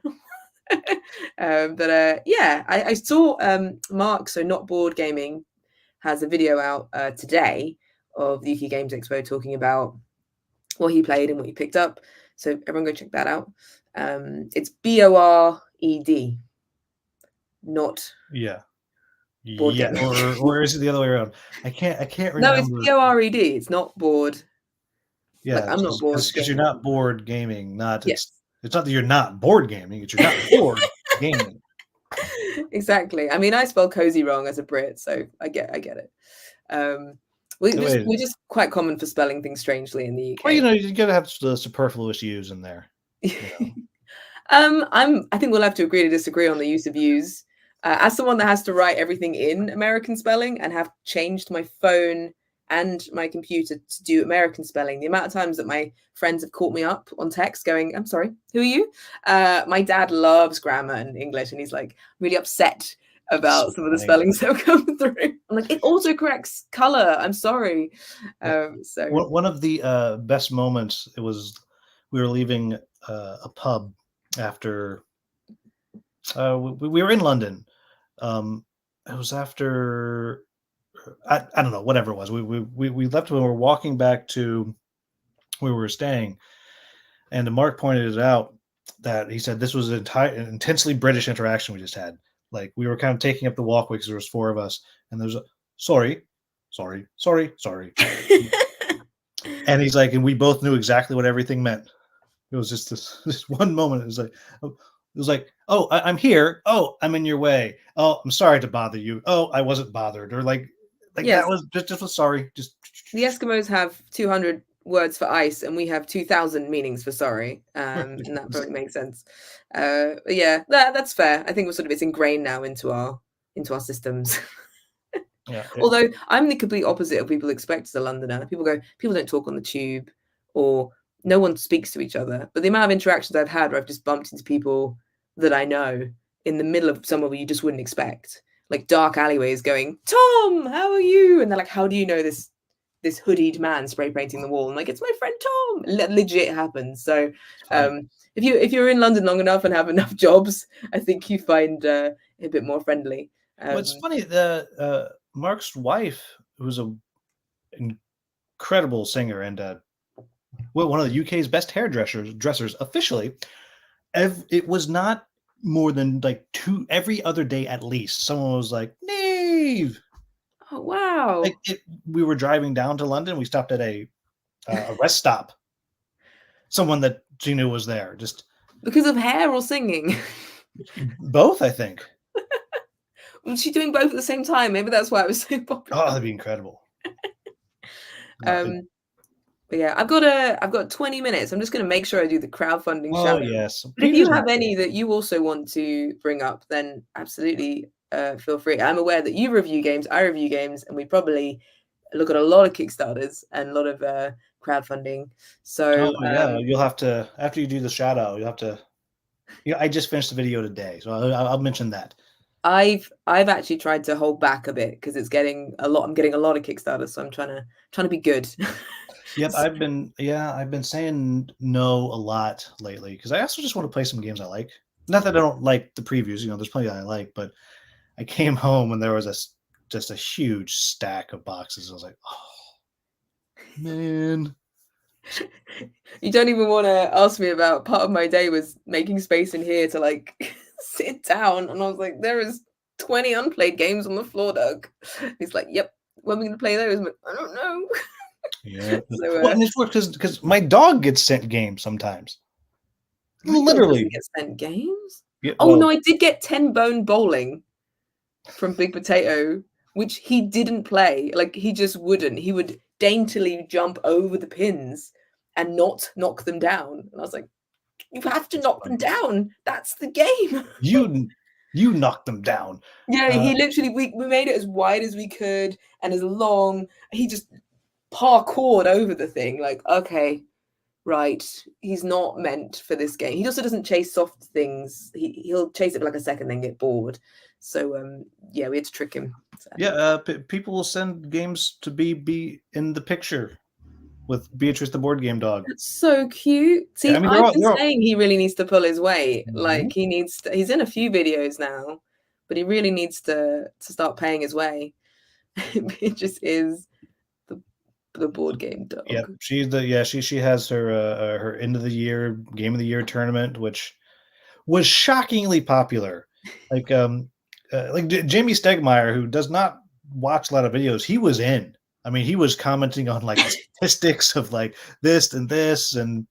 Yeah, I saw Mark, so Not Board Gaming, has a video out today of the UK Games Expo talking about what he played and what he picked up. So everyone go check that out. It's BORED, not board yeah, gaming. or is it the other way around? I can't remember. No, it's BORED. It's not board. Yeah, like, I'm not bored because you're not bored gaming. Yes. It's not that you're not bored gaming. It's you're not bored gaming. Exactly. I mean, I spell cozy wrong as a Brit, so I get it. We're just quite common for spelling things strangely in the UK. Well, you gotta have the superfluous U's in there. I think we'll have to agree to disagree on the use of U's. As someone that has to write everything in American spelling and have changed my phone and my computer to do American spelling, the amount of times that my friends have caught me up on text going, I'm sorry, who are you? My dad loves grammar and English, and he's like really upset about some of the spellings that have come through. I'm like, it also corrects color. I'm sorry. So one of the best moments, we were leaving a pub after we were in London. It was after I don't know, whatever it was. We left when we were walking back to where we were staying, and Mark pointed it out that he said this was an intensely British interaction we just had. Like, we were kind of taking up the walkway because there was 4 of us, and there's a sorry. And he's like, and we both knew exactly what everything meant. It was just this one moment. It was like, oh, I'm here. Oh, I'm in your way. Oh, I'm sorry to bother you. Oh, I wasn't bothered. Or like yes. That was just sorry. Just the Eskimos have 200 words for ice, and we have 2,000 meanings for sorry. And that probably makes sense. Yeah, that's fair. I think it's ingrained now into our systems. Yeah. Although I'm the complete opposite of people expect as a Londoner. People don't talk on the tube, or no one speaks to each other. But the amount of interactions I've had where I've just bumped into people that I know in the middle of somewhere where you just wouldn't expect, like dark alleyways, going, Tom, how are you? And they're like, how do you know this hoodied man spray painting the wall? I'm like, it's my friend Tom. Legit happens. So if you're in London long enough and have enough jobs, I think you find a bit more friendly. What's funny, Mark's wife, who was an incredible singer and one of the UK's best hairdressers officially, it was not more than like 2 every other day at least. Someone was like, Neve. Oh, wow. Like, we were driving down to London. We stopped at a rest stop. Someone that she knew was there. Just because of hair or singing? Both, I think. Was she doing both at the same time? Maybe that's why it was so popular. Oh, that'd be incredible. But yeah, I've got 20 minutes. I'm just going to make sure I do the crowdfunding shout. Yes. But if you have any that you also want to bring up, then absolutely feel free. I'm aware that you review games, I review games, and we probably look at a lot of Kickstarters and a lot of crowdfunding. So you'll have to, after you do the shout out, you'll have to. I just finished the video today, so I'll mention that. I've actually tried to hold back a bit because it's getting a lot. I'm getting a lot of Kickstarters, so I'm trying to be good. Yep, I've been saying no a lot lately because I also just want to play some games I like. Not that I don't like the previews, there's plenty that I like, but I came home and there was just a huge stack of boxes. I was like, oh man, You don't even want to ask me about part of my day was making space in here to like sit down, and I was like, there is 20 unplayed games on the floor, Doug. He's like, yep. When are we gonna play those? I'm like, I don't know. Yeah. So Well, and it's weird because my dog gets sent games sometimes. my dog Literally. doesn't get sent games. Yeah, Oh no, I did get 10 bone bowling from Big Potato, which he didn't play. Like he just wouldn't. He would daintily jump over the pins and not knock them down. And I was like, you have to knock them down. That's the game. You knocked them down. Yeah, he literally we made it as wide as we could and as long. He just parkoured over the thing. Like, okay, right, he's not meant for this game. He also doesn't chase soft things. He'll chase it for like a second, then get bored. So yeah, we had to trick him. Yeah, people will send games to be in the picture with Beatrice the board game dog. That's so cute. See, Yeah, I mean, I've been saying he really needs to pull his weight. Mm-hmm. Like he needs to, he's in a few videos now, but he really needs to start paying his way. It just is the board game dog. Yeah, she has her end of the year game of the year tournament, which was shockingly popular. Like Jamie Stegmaier, who does not watch a lot of videos, he was in. I mean, he was commenting on like statistics of like this and this, and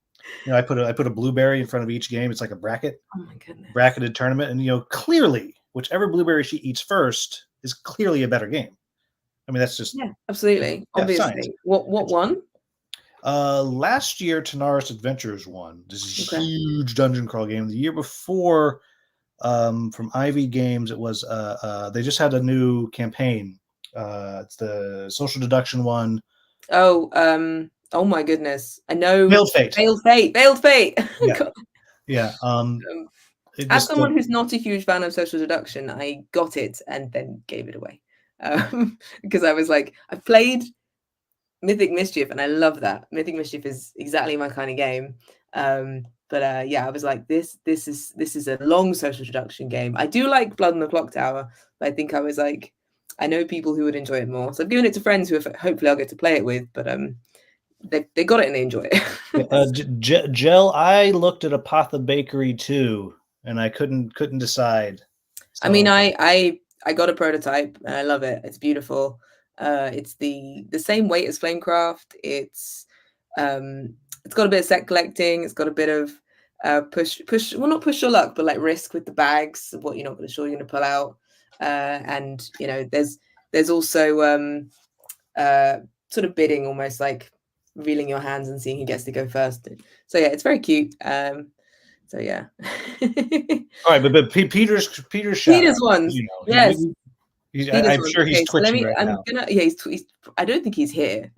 I put a blueberry in front of each game. It's like a bracket. Oh my goodness. Bracketed tournament, and clearly, whichever blueberry she eats first is clearly a better game. I mean, that's just absolutely obviously. Science. What won? Last year, Tanaris Adventures won. This is a huge dungeon crawl game. The year before, from Ivy Games, it was they just had a new campaign. It's the social deduction one. Oh my goodness! I know. Veiled Fate. Yeah. Yeah. As someone who's not a huge fan of social deduction, I got it and then gave it away because I was like, I played Mythic Mischief and I love that. Mythic Mischief is exactly my kind of game. But yeah, I was like, this is a long social deduction game. I do like Blood on the Clock Tower, but I think I was like, I know people who would enjoy it more. So I've given it to friends who hopefully I'll get to play it with, but they got it and they enjoy it. Gel, I looked at Apotha Bakery too, and I couldn't decide. So. I mean, I got a prototype and I love it. It's beautiful. It's the same weight as Flamecraft. It's got a bit of set collecting. It's got a bit of push. Well, not push your luck, but like risk with the bags of what you're not sure you're going to pull out. And there's also sort of bidding, almost like revealing your hands and seeing who gets to go first. So yeah, it's very cute. So yeah. All right, but Peter's ones. Yes. I'm sure he's twitching right now. Yeah, he's I don't think he's here.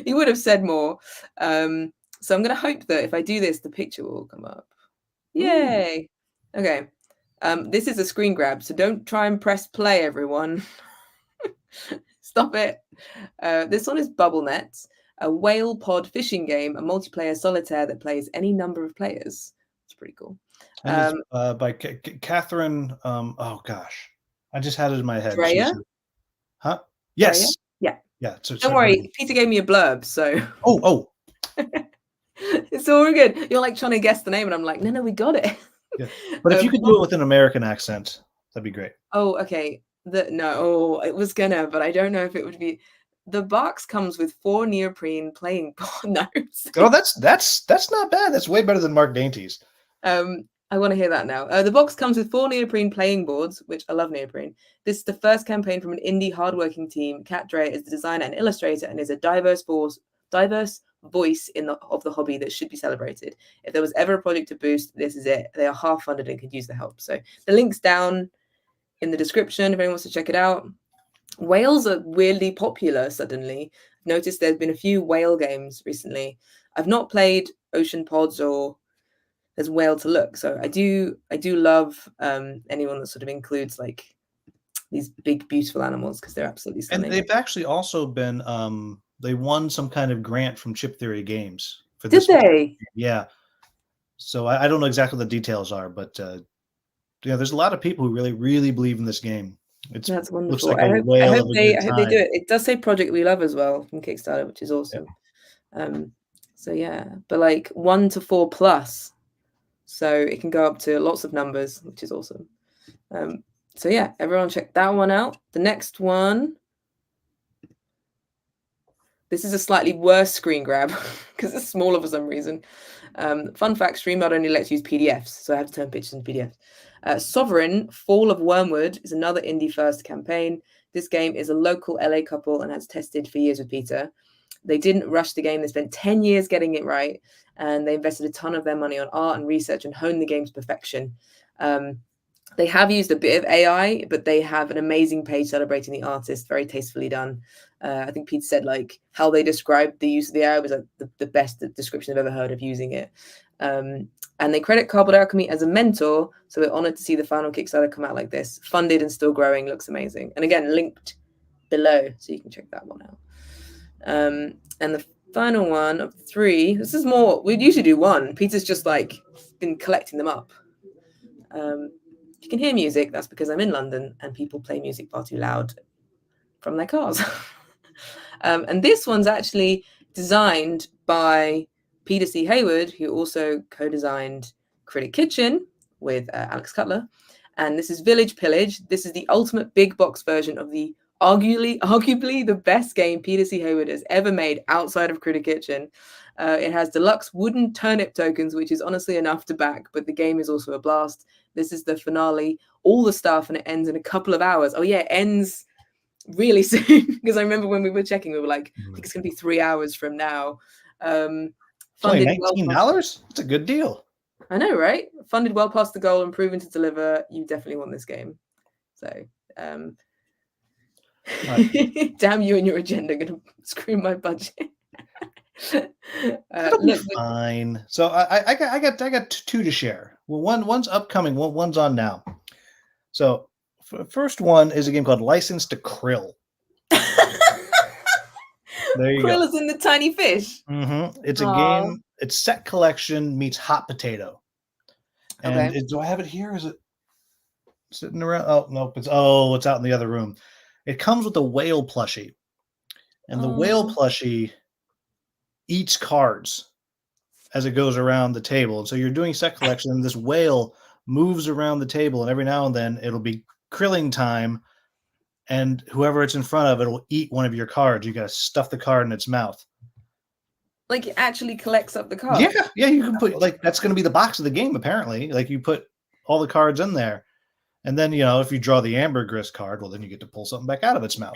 He would have said more. So I'm gonna hope that if I do this, the picture will come up. Yay! Ooh. Okay. This is a screen grab, so don't try and press play, everyone. Stop it. This one is Bubble Nets, a whale pod fishing game, a multiplayer solitaire that plays any number of players. It's pretty cool. And it's by Catherine. Oh gosh, I just had it in my head. Drayer? Huh? Yes. Drayer? Yeah. Yeah. Don't worry, Peter gave me a blurb, so. Oh. It's all good. You're like trying to guess the name, and I'm like, no, we got it. Yeah. But if you could do it with an American accent, that'd be great. Oh, okay. It was gonna, but I don't know if it would be. The box comes with 4 neoprene playing board notes. Oh, that's not bad. That's way better than Mark Dainty's. I want to hear that now. The box comes with 4 neoprene playing boards, which I love neoprene. This is the first campaign from an indie hardworking team. Drayer is the designer and illustrator and is a diverse voice of the hobby that should be celebrated. If there was ever a project to boost, this is it. They are half funded and could use the help. So the link's down in the description if anyone wants to check it out. Whales are weirdly popular suddenly. I've noticed there's been a few whale games recently. I've not played Ocean Pods or there's Whale to Look. So I do love anyone that sort of includes like these big, beautiful animals because they're absolutely stunning. And they've actually also been they won some kind of grant from Chip Theory Games for this. Did they? Yeah. So I don't know exactly what the details are, but there's a lot of people who really, really believe in this game. That's wonderful. Looks like I hope they do it. It does say Project We Love as well from Kickstarter, which is awesome. Yeah. So yeah, but like 1 to 4 plus, so it can go up to lots of numbers, which is awesome. So yeah, everyone check that one out. The next one, this is a slightly worse screen grab because it's smaller for some reason. Fun fact, StreamYard only lets you use PDFs, so I have to turn pictures into PDFs. Sovereign, Fall of Wormwood is another indie first campaign. This game is a local LA couple and has tested for years with Peter. They didn't rush the game. They spent 10 years getting it right, and they invested a ton of their money on art and research and honed the game's perfection. They have used a bit of AI, but they have an amazing page celebrating the artist, very tastefully done. I think Pete said like how they described the use of the AI was like the best description I've ever heard of using it. And they credit Cardboard Alchemy as a mentor, so we're honored to see the final Kickstarter come out like this. Funded and still growing, looks amazing. And again, linked below, so you can check that one out. And the final one of 3, this is more, we'd usually do 1. Peter's just like been collecting them up. You can hear music, that's because I'm in London and people play music far too loud from their cars. And this one's actually designed by Peter C. Hayward, who also co-designed Critic Kitchen with Alex Cutler. And this is Village Pillage. This is the ultimate big box version of the arguably the best game Peter C. Hayward has ever made outside of Critic Kitchen. It has deluxe wooden turnip tokens, which is honestly enough to back, but the game is also a blast. This is the finale, all the stuff, and it ends in a couple of hours. Oh yeah, it ends really soon, because I remember when we were checking, we were like, I think it's going to be 3 hours from now. Only $19? That's a good deal. I know, right? Funded well past the goal and proven to deliver. You definitely want this game. So, damn you and your agenda, going to screw my budget. Look, fine. So I got 2 to share. Well, one's upcoming, one's on now. So first one is a game called License to Krill. There you Krill go. Is in the tiny fish. Mm-hmm. It's a game. It's set collection meets hot potato. And okay. Do I have it here? Is it sitting around? Oh no, it's out in the other room. It comes with a whale plushie, and the whale plushie eats cards as it goes around the table. And so you're doing set collection, and this whale moves around the table, and every now and then it'll be krilling time, and whoever it's in front of, it'll eat one of your cards. You got to stuff the card in its mouth. Like, it actually collects up the cards? Yeah, you can put, like, that's going to be the box of the game, apparently. Like, you put all the cards in there, and then, if you draw the ambergris card, well, then you get to pull something back out of its mouth.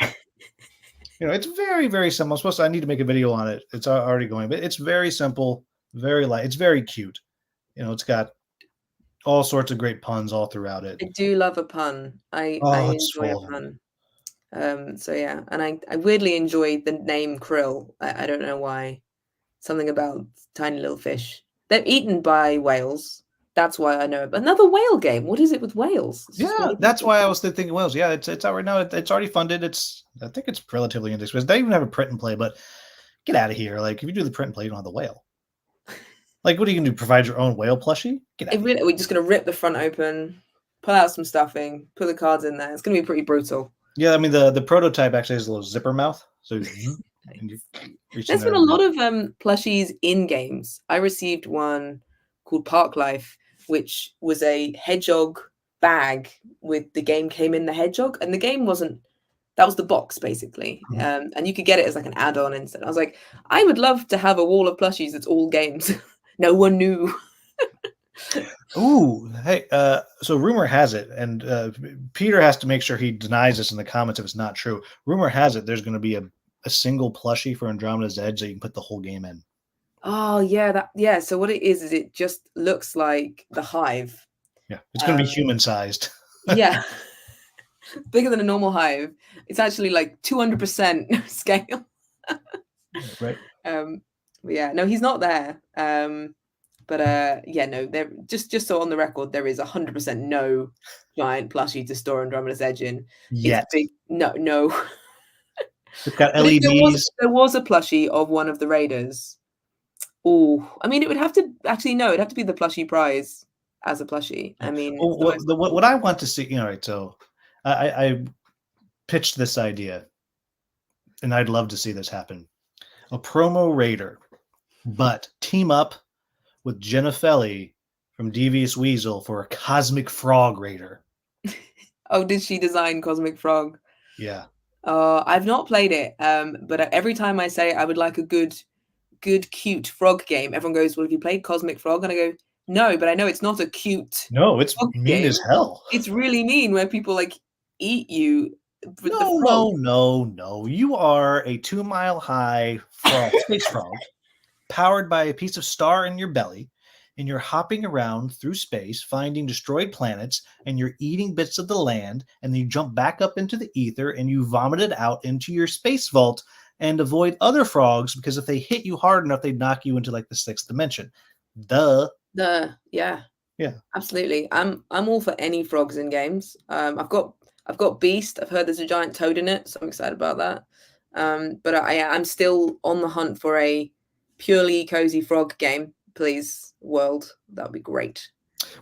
It's very, very simple. I need to make a video on it. It's already going, but it's very simple, very light. It's very cute. It's got all sorts of great puns all throughout it. I do love a pun. I enjoy a pun. So yeah, and I weirdly enjoy the name krill. I don't know why. Something about tiny little fish. They're eaten by whales. That's why I know it. But another whale game. What is it with whales? That's why I was thinking whales. Yeah, it's out right now. It's already funded. I think it's relatively inexpensive. They even have a print and play, but get out of here. Like, if you do the print and play, you don't have the whale. Like, what are you gonna do? Provide your own whale plushie? Get out. We're just gonna rip the front open, pull out some stuffing, put the cards in there. It's gonna be pretty brutal. Yeah, I mean the prototype actually has a little zipper mouth. So there's been a lot of plushies in games. I received one called Park Life, which was a hedgehog bag with the game came in the hedgehog, and the game wasn't. That was the box basically, and you could get it as like an add-on instead. I was like, I would love to have a wall of plushies that's all games. No one knew. Ooh, hey, so rumor has it, and Peter has to make sure he denies this in the comments if it's not true. Rumor has it there's going to be a single plushie for Andromeda's Edge that you can put the whole game in. Oh yeah, so what it is it just looks like the Hive. Yeah, it's going to be human sized. Yeah, bigger than a normal hive. It's actually like 200% scale. Right. But yeah, no, he's not there. But yeah, no, there just so on the record, there is 100% no giant plushie to store Andromeda's Edge in. Yes. No. It's got LEDs. There was a plushie of one of the Raiders. Oh, I mean, it would have to actually no, it'd have to be the plushie prize as a plushie. I mean, what I want to see, right? So I pitched this idea, and I'd love to see this happen. A promo Raider but team up with Jenna Felly from Devious Weasel for a Cosmic Frog Raider. Oh, did she design Cosmic Frog? Yeah. I've not played it, but every time I say I would like a good, cute frog game, everyone goes, "Well, have you played Cosmic Frog?" And I go, "No, but I know it's not a cute No, it's frog mean game. as hell. It's really mean where people like eat you with the No, frog." no. You are a 2-mile-high frog, space frog, powered by a piece of star in your belly, and you're hopping around through space, finding destroyed planets, and you're eating bits of the land, and then you jump back up into the ether, and you vomit it out into your space vault, and avoid other frogs, because if they hit you hard enough, they'd knock you into like the 6th dimension. Duh. Yeah, Yeah. absolutely. I'm all for any frogs in games. I've got Beast. I've heard there's a giant toad in it, so I'm excited about that. But I'm still on the hunt for a purely cozy frog game, please, world. That would be great.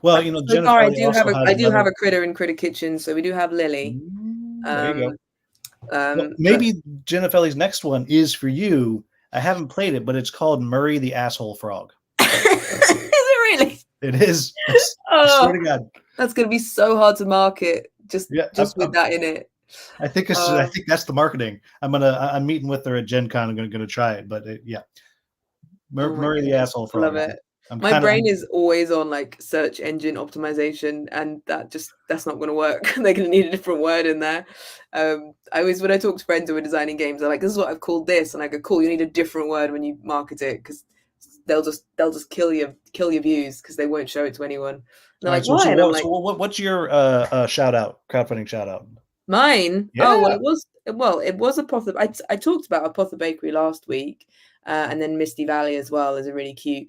Well, So Jenna far, I Felly do also have had I do another. have a critter in Critter Kitchen, so we do have Lily. There you go. Well, But maybe Jenna Felly's next one is for you. I haven't played it, but it's called Murray the Asshole Frog. is it really? It is. I Oh, swear to God. that's going to be so hard to market just Yeah, with that in it. I think I think that's the marketing. I'm meeting with her at Gen Con. I'm gonna try it, but yeah. Oh my Murray the goodness, Asshole I Frog. love it. I'm My kind of. brain is always on like search engine optimization, and that's not going to work. They're going to need a different word in there. I always, when I talk to friends who are designing games, they're like, "This is what I've called this," and I go, "Cool, you need a different word when you market it, because they'll just kill your views because they won't show it to anyone." And they're All like, right, "Why?" And I'm like, what's your shout out, crowdfunding shout out? mine. Yeah. Oh, it was I talked about Apothe Bakery last week, and then Misty Valley as well is a really cute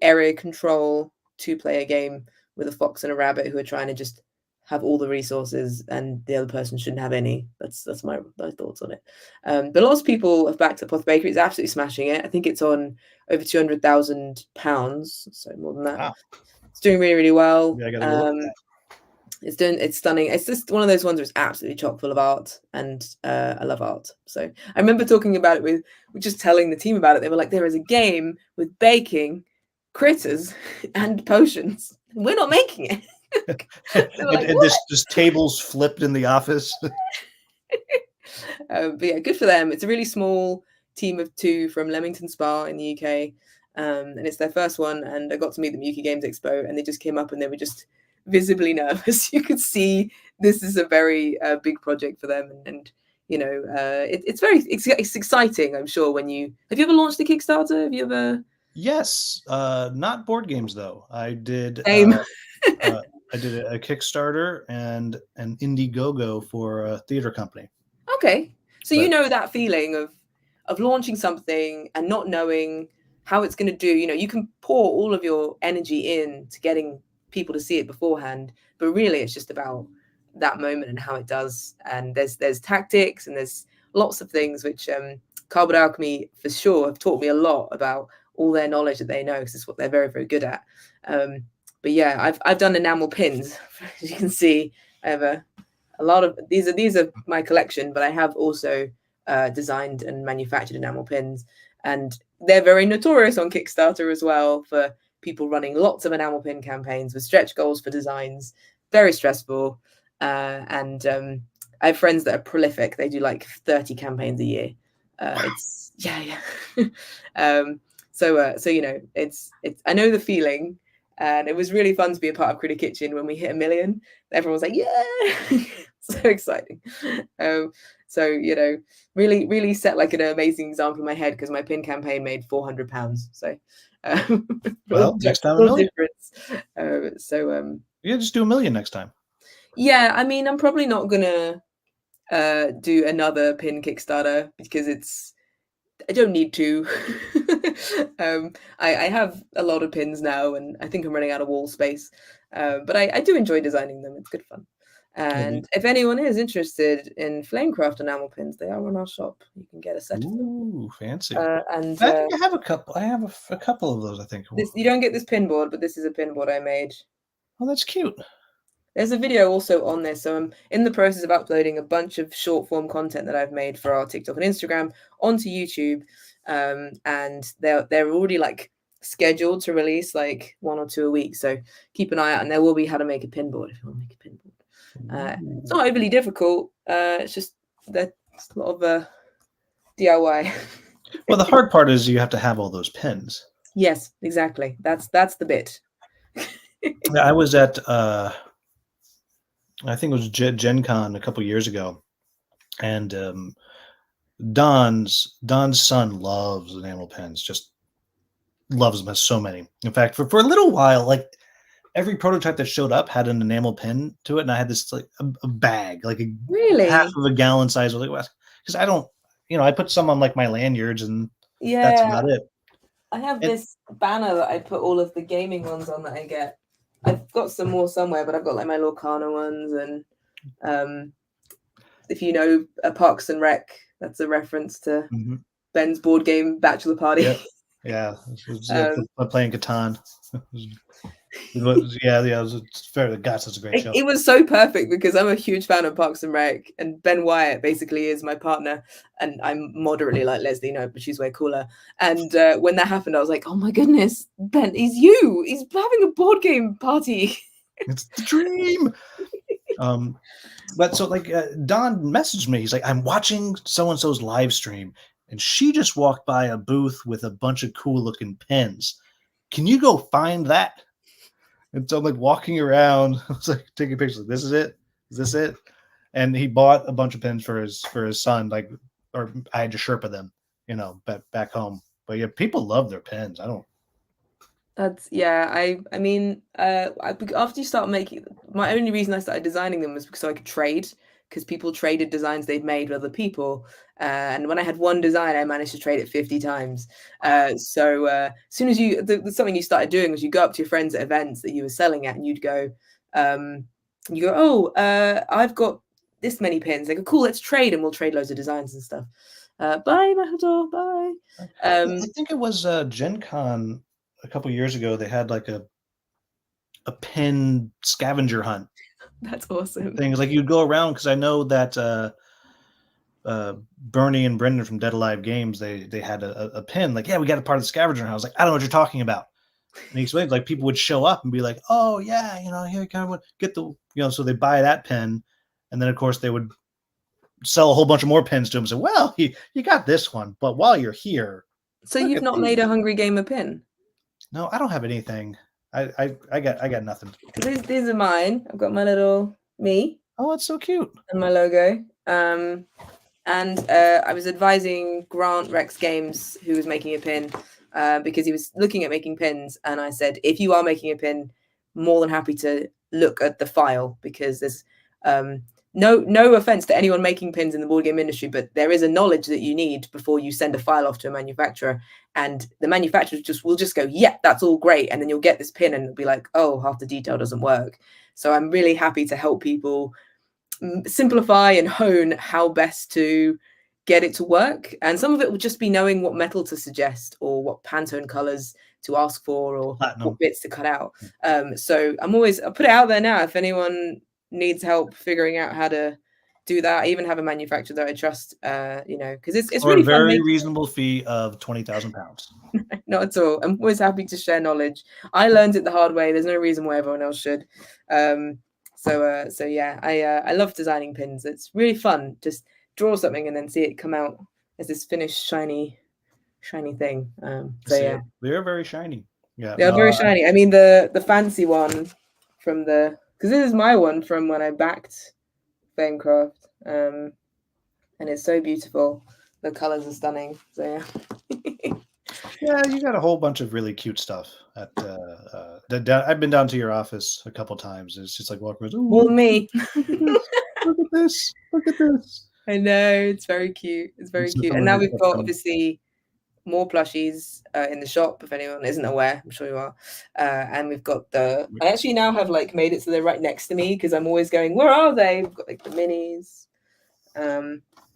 area control 2-player game with a fox and a rabbit who are trying to just have all the resources and the other person shouldn't have any. That's my thoughts on it. But lots of people have backed Apothe Bakery. It's absolutely smashing it. I think it's on over £200,000, so more than that. Wow. It's doing really, really well. Yeah, I gotta go look at that. It's stunning. It's just one of those ones where it's absolutely chock full of art, and I love art. So I remember talking about it with just telling the team about it. They were like, "There is a game with baking, critters, and potions. We're not making it." and this tables flipped in the office. But yeah, good for them. It's a really small team of 2 from Leamington Spa in the UK, and it's their first one. And I got to meet them at UK Games Expo, and they just came up and they were just visibly nervous. You could see this is a very big project for them, and it's exciting. I'm sure. Have you ever launched a Kickstarter? Have you ever? Yes, not board games though. I did. Same. I did a Kickstarter and an Indiegogo for a theater company. Okay, so you know that feeling of launching something and not knowing how it's going to do. You can pour all of your energy in to getting people to see it beforehand, but really it's just about that moment and how it does. And there's tactics and there's lots of things which Cardboard Alchemy for sure have taught me a lot about all their knowledge that they know, because it's what they're very, very good at. But yeah, I've done enamel pins. As you can see, I have a lot of these are my collection, but I have also designed and manufactured enamel pins, and they're very notorious on Kickstarter as well for people running lots of enamel pin campaigns with stretch goals for designs. Very stressful, and I have friends that are prolific. They do like 30 campaigns a year. It's so it's I know the feeling. And it was really fun to be a part of Critter Kitchen when we hit 1 million. Everyone was like, "Yeah!" So exciting. So really, really set like an amazing example in my head, because my pin campaign made £400. So, well, next time 1 million. Yeah, just do 1 million next time. Yeah, I mean, I'm probably not gonna do another pin Kickstarter because I don't need to. I have a lot of pins now, and I think I'm running out of wall space. But I do enjoy designing them. It's good fun. And if anyone is interested in Flamecraft enamel pins, they are on our shop. You can get a set of them. Ooh, fancy. And I think I have a couple. I have a couple of those, I think. You don't get this pin board, but this is a pin board I made. Oh, that's cute. There's a video also on this. So I'm in the process of uploading a bunch of short form content that I've made for our TikTok and Instagram onto YouTube. and they're already like scheduled to release like 1 or 2 a week. So keep an eye out, and there will be how to make a pin board if you want to make a pin board. It's not overly difficult. It's just there's a lot of DIY. Well, the hard part is you have to have all those pins. Yes, exactly. That's the bit. Yeah, I was at I think it was Gen Con a couple years ago, and Don's son loves enamel pens, just loves them, has so many. In fact, for a little while, like every prototype that showed up had an enamel pen to it, and I had this like a bag, like a Really half of a gallon size, because I don't, I put some on like my lanyards, and that's about it. I have this banner that I put all of the gaming ones on that I get. I've got some more somewhere, but I've got like my Lorcana ones, and if you know Parks and Rec, that's a reference to Ben's board game bachelor party. Yeah, playing Catan. It's fair. God, such a great show. It was so perfect because I'm a huge fan of Parks and Rec, and Ben Wyatt basically is my partner, and I'm moderately like Leslie Knope, but she's way cooler. And when that happened, I was like, oh my goodness, Ben, he's having a board game party. It's the dream. But so like Don messaged me. He's like, I'm watching so-and-so's live stream, and she just walked by a booth with a bunch of cool looking pens. Can you go find that? And so I'm like walking around. I was like taking pictures. This is it. Is this it? And he bought a bunch of pens for his son. Like, or I had to Sherpa them, back home. But yeah, people love their pens. I don't. I mean, after you start making, my only reason I started designing them was because I could trade, because people traded designs they'd made with other people. And when I had one design, I managed to trade it 50 times. So as soon as something you started doing was you go up to your friends at events that you were selling at, and you'd go, I've got this many pins. They go, cool, let's trade, and we'll trade loads of designs and stuff. Bye, Matador, bye. I think it was Gen Con a couple years ago. They had like a pen scavenger hunt. That's awesome. Things like you'd go around, because I know that Bernie and Brendan from Dead Alive Games, they had a pin, like, yeah, we got a part of the scavenger hunt. I was like, I don't know what you're talking about. And he explained, like, people would show up and be like, oh yeah, here, kind of get the, so they buy that pin, and then of course they would sell a whole bunch of more pins to him and say, well, you got this one, but while you're here. So you've not made a Hungry Gamer pin? No, I don't have anything. I got nothing. These are mine. I've got my little me. Oh, that's so cute. And my logo. And I was advising Grant Rex Games, who was making a pin, because he was looking at making pins. And I said, if you are making a pin, more than happy to look at the file, because there's no offense to anyone making pins in the board game industry, but there is a knowledge that you need before you send a file off to a manufacturer, and the manufacturer will just go, yeah, that's all great, and then you'll get this pin and it'll be like, oh, half the detail doesn't work. So I'm really happy to help people simplify and hone how best to get it to work, and some of it will just be knowing what metal to suggest, or what Pantone colors to ask for, or Platinum. What bits to cut out. So I'll put it out there now if anyone needs help figuring out how to do that. I even have a manufacturer that I trust, because it's really a very reasonable fee of £20,000. Not at all. I'm always happy to share knowledge. I learned it the hard way. There's no reason why everyone else should. So yeah, I love designing pins. It's really fun. Just draw something and then see it come out as this finished shiny thing. Yeah, they're very shiny. Yeah, they're very shiny. I mean, the fancy one from because this is my one from when I backed Flamecraft, and it's so beautiful. The colors are stunning. So yeah. Yeah, you got a whole bunch of really cute stuff. I've been down to your office a couple times. It's just like walking around. Well, me. Look at this. Look at this. I know, it's very cute. It's very cute. And now we've got obviously more plushies in the shop, if anyone isn't aware. I'm sure you are. And we've got I actually now have like made it so they're right next to me, because I'm always going, where are they? We've got like the minis.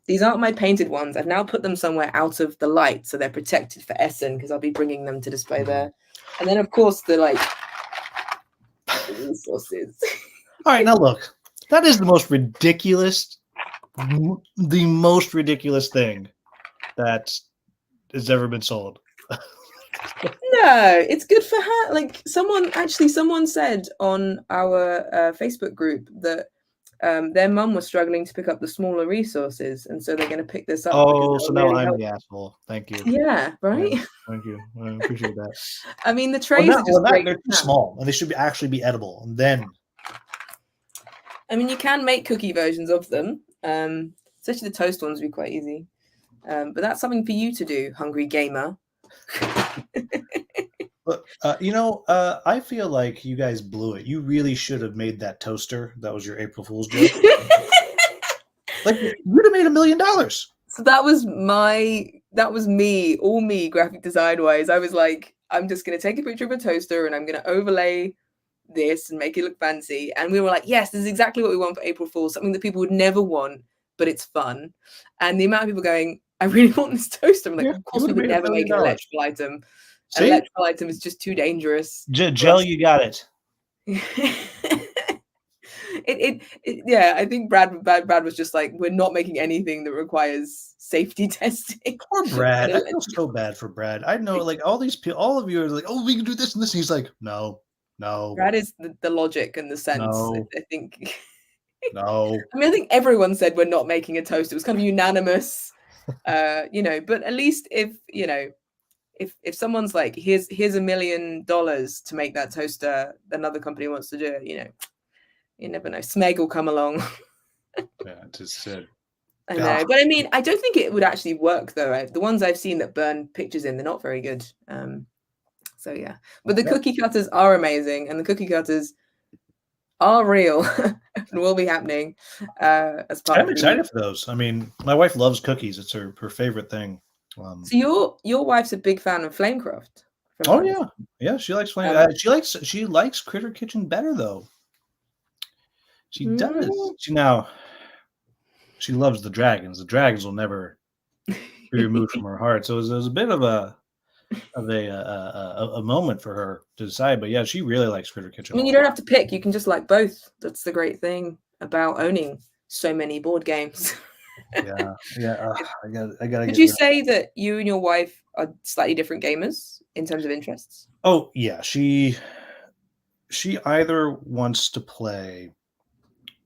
These aren't my painted ones. I've now put them somewhere out of the light, so they're protected for Essen, because I'll be bringing them to display there. And then of course the resources. All right, now look, that is the most ridiculous thing that has ever been sold. No, it's good for her. Like someone said on our Facebook group that their mum was struggling to pick up the smaller resources, and so they're going to pick this up. Oh, so now really I'm help. the asshole. Thank you. Yeah, right. Yeah, thank you. I appreciate that. I mean, the trays are just great. They're too small, and they should actually be edible. And then, I mean, you can make cookie versions of them. Especially the toast ones would be quite easy. But that's something for you to do, hungry gamer. But I feel like you guys blew it. You really should have made that toaster. That was your April Fool's joke. Like you would have made $1 million. So that was me, all me, graphic design wise. I was like, I'm just gonna take a picture of a toaster and I'm gonna overlay this and make it look fancy. And we were like, yes, this is exactly what we want for April Fool's, something that people would never want, but it's fun. And the amount of people going, I really want this toaster. I'm like, of course we would never make an electrical item. An electrical item is just too dangerous. Gel, you got it. Yeah, I think Brad was just like, we're not making anything that requires safety testing. Poor Brad. I feel so bad for Brad. I know, like all these people, all of you are like, oh, we can do this and this. And he's like, no. Brad is the logic and the sense. No. I think. No. I mean, I think everyone said we're not making a toast. It was kind of unanimous, But at least if someone's like, here's $1 million to make that toaster, another company wants to do it, you never know. Smeg will come along. Yeah, just said. I know, but I mean, I don't think it would actually work though. The ones I've seen that burn pictures in, they're not very good. So yeah, but the cookie cutters are amazing, and the cookie cutters are real and will be happening as part. I'm excited for those. I mean, my wife loves cookies; it's her favorite thing. So your wife's a big fan of Flamecraft. Oh yeah, she likes Flame. She likes Critter Kitchen better though. She does. She loves the dragons. The dragons will never be removed from her heart. So it was a bit of a moment for her to decide. But yeah, she really likes Critter Kitchen. I mean, you don't have to pick. You can just like both. That's the great thing about owning so many board games. Yeah. I got. Did you say that you and your wife are slightly different gamers in terms of interests? Oh yeah, she either wants to play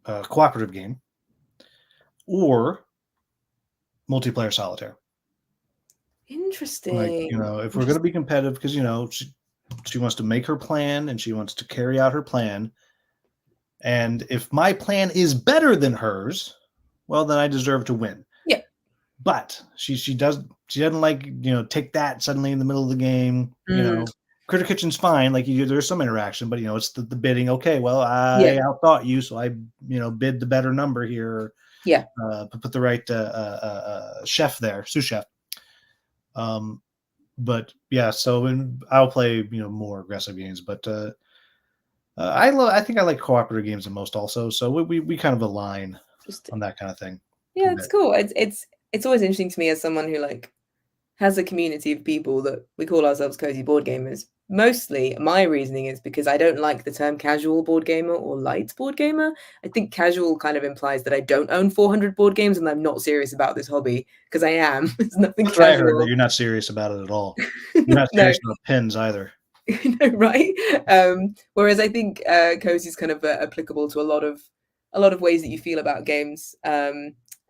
a cooperative game or multiplayer solitaire. Interesting. Like, if we're going to be competitive, because she wants to make her plan and she wants to carry out her plan, and if my plan is better than hers, well, then I deserve to win. Yeah. But she doesn't like take that suddenly in the middle of the game. Critter Kitchen's fine. Like there's some interaction, but it's the bidding. Okay, well, I outthought you, so I bid the better number here. Yeah. Put the right chef there, sous chef. But yeah, so I'll play more aggressive games, but I think I like cooperative games the most also. So we kind of align on that kind of thing. Yeah, it's cool. It's always interesting to me as someone who like has a community of people that we call ourselves cozy board gamers. Mostly my reasoning is because I don't like the term casual board gamer or light board gamer. I think casual kind of implies that I don't own 400 board games and I'm not serious about this hobby, because I am. There's nothing casual. I heard that you're not serious about it at all. You're not serious about pins either. Right? Whereas I think cozy is kind of applicable to a lot of ways that you feel about games.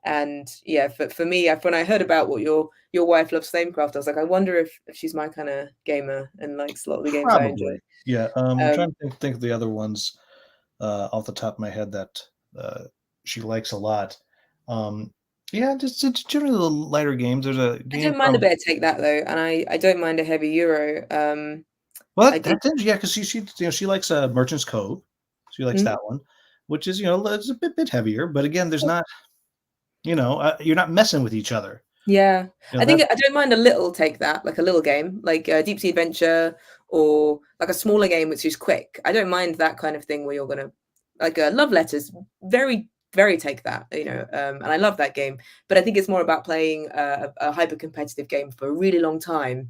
And yeah, for me, when I heard about what your wife loves Flamecraft, I was like, I wonder if she's my kind of gamer and likes a lot of the games I enjoy. Yeah, I'm trying to think of the other ones off the top of my head that she likes a lot. Yeah, just generally the lighter games. There's a game. I don't mind a bit of Take That though, and I don't mind a heavy Euro. Well, because she likes Merchant's Cove. She likes that one, which is it's a bit heavier, but again, there's not. You're not messing with each other. Yeah, I think I don't mind a little Take That, like a little game, like Deep Sea Adventure, or like a smaller game which is quick. I don't mind that kind of thing where you're gonna like Love Letters, very very Take That, and I love that game. But I think it's more about playing a hyper competitive game for a really long time.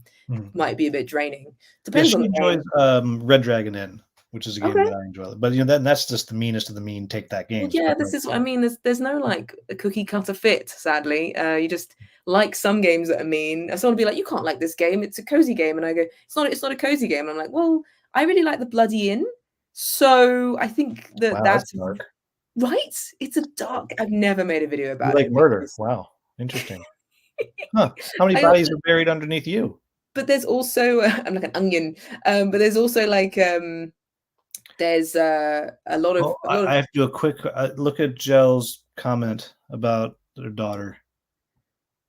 Might be a bit draining. Depends on. She enjoys Red Dragon Inn. which is a game that I enjoy. But that's just the meanest of the mean. Take that game. Well, yeah, this is what I mean. There's no like a cookie cutter fit. Sadly, you just like some games that are mean. Someone will be like, "You can't like this game. It's a cozy game," and I go, "It's not. It's not a cozy game." And I'm like, "Well, I really like the Bloody Inn, so I think that's dark. Right. It's a dark. I've never made a video about like it. Murder. Wow, interesting. Huh? How many bodies are buried underneath you? But there's also I'm like an onion. But there's also like there's a lot of. I have to do a quick look at Jell's comment about their daughter.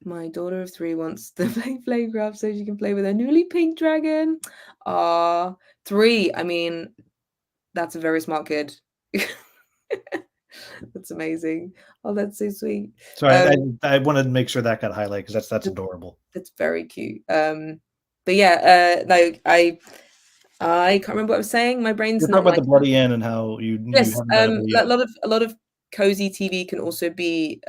My daughter of 3 wants to play Playcraft so she can play with her newly pink dragon. 3. I mean, that's a very smart kid. That's amazing. Oh, that's so sweet. Sorry, I wanted to make sure that got highlighted because that's adorable. That's very cute. But yeah, like I can't remember what I was saying. My brain's You're not talking about like the Bloody Inn and how you. Yes, a lot of cozy TV can also be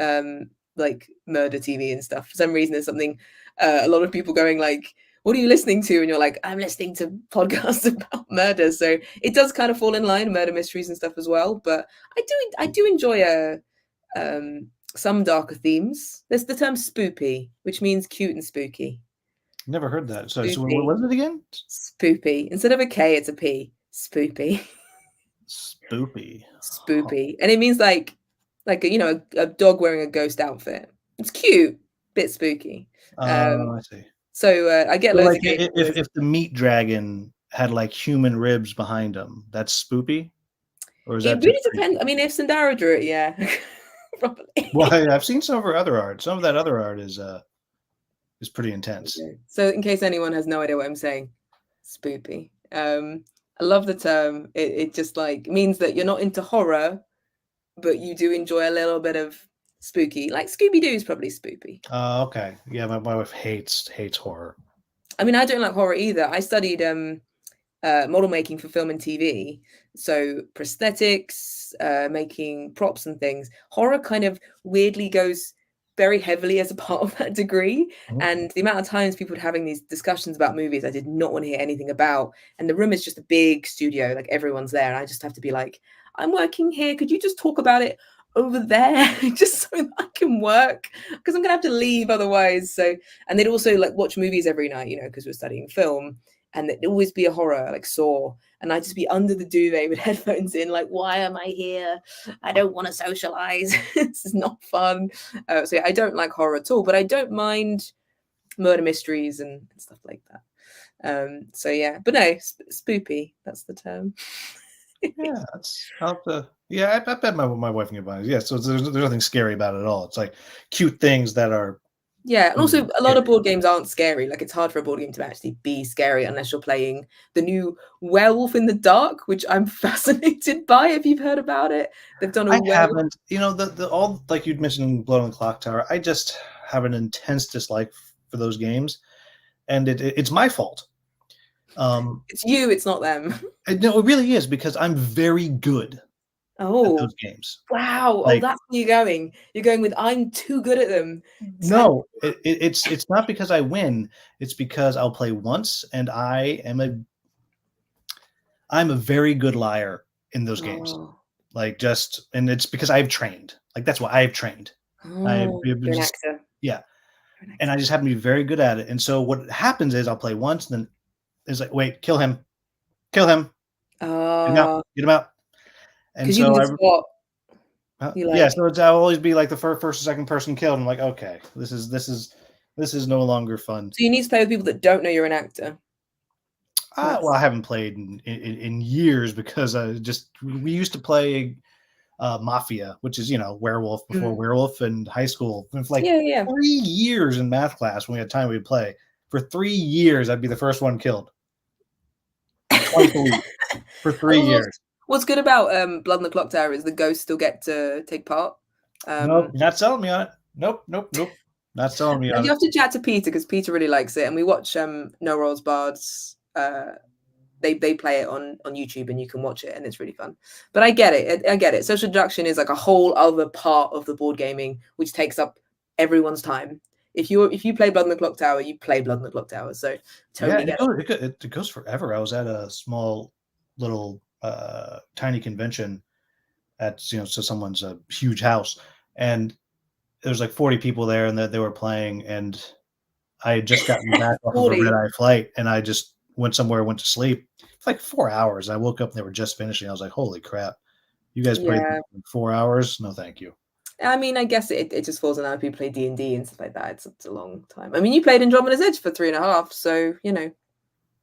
like murder TV and stuff. For some reason, there's something a lot of people going like, "What are you listening to?" And you're like, "I'm listening to podcasts about murder." So it does kind of fall in line, murder mysteries and stuff as well. But I do enjoy some darker themes. There's the term spoopy, which means cute and spooky. Never heard that. So what is it again? Spoopy. Instead of a K, it's a P. Spoopy. Spoopy. Spoopy. And it means like a dog wearing a ghost outfit. It's cute, bit spooky. I see. So I get loads of if the meat dragon had like human ribs behind him, that's spoopy? Or is it really depends. I mean, if Sandara drew it, yeah. Probably. Well, I've seen some of her other art. Some of that other art is pretty intense. Okay. So in case anyone has no idea what I'm saying, spoopy. I love the term. It just like means that you're not into horror, but you do enjoy a little bit of spooky. Like Scooby-Doo is probably spoopy. Okay. Yeah, my wife hates horror. I mean, I don't like horror either. I studied model making for film and TV. So prosthetics, making props and things. Horror kind of weirdly goes very heavily as a part of that degree. Mm-hmm. And the amount of times people were having these discussions about movies I did not want to hear anything about. And the room is just a big studio, like everyone's there. And I just have to be like, I'm working here. Could you just talk about it over there just so that I can work? Because I'm going to have to leave otherwise. So, and they'd also like watch movies every night, because we're studying film. And there'd always be a horror, like Saw. And I'd just be under the duvet with headphones in, like, why am I here? I don't want to socialize. This is not fun. So yeah, I don't like horror at all, but I don't mind murder mysteries and stuff like that. So yeah, but no, spoopy, that's the term. Yeah, I bet my wife can get by. Yeah, so there's nothing scary about it at all. It's like cute things that are. Yeah, and also a lot of board games aren't scary. Like it's hard for a board game to actually be scary unless you're playing the new Werewolf in the Dark, which I'm fascinated by. If you've heard about it, they've done I haven't. The all like you'd mentioned, Blood on the Clock Tower. I just have an intense dislike for those games, and it's my fault. It's you. It's not them. No, it really is because I'm very good. At those games. Wow. Like, that's where you're going. You're going with I'm too good at them. No, it's not because I win. It's because I'll play once and I'm a very good liar in those games. Like and it's because I've trained. Like that's why I've trained. You're an actor. Yeah. And I just happen to be very good at it. And so what happens is I'll play once and then it's like, wait, kill him. Get him out. And so so I'll always be like the first or second person killed. I'm like, okay, this is no longer fun. So you need to play with people that don't know you're an actor. Well, I haven't played in years because we used to play Mafia, which is werewolf before werewolf in high school. For like 3 years in math class when we had time we'd play. For 3 years, I'd be the first one killed. Twice a week for 3 years. What's good about Blood on the Clock Tower is the ghosts still get to take part. Nope, not selling me on it. Nope. Not selling me on it. You have to chat to Peter because Peter really likes it. And we watch No Rolls Bards. They play it on YouTube and you can watch it and it's really fun. But I get it. Social deduction is like a whole other part of the board gaming which takes up everyone's time. If you play Blood on the Clock Tower, you play Blood on the Clock Tower. So totally it goes forever. I was at a small little tiny convention at so someone's a huge house, and there was like 40 people there, and that they were playing, and I had just gotten back off of a 40. red-eye flight, and I just went somewhere, went to sleep. It's like 4 hours. I woke up and they were just finishing. I was like, holy crap. You guys played Yeah. in 4 hours? No, thank you. I mean, I guess it just falls on how people play D&D and stuff like that. It's a long time. I mean, you played Andromeda's Edge for 3.5, so, Yeah,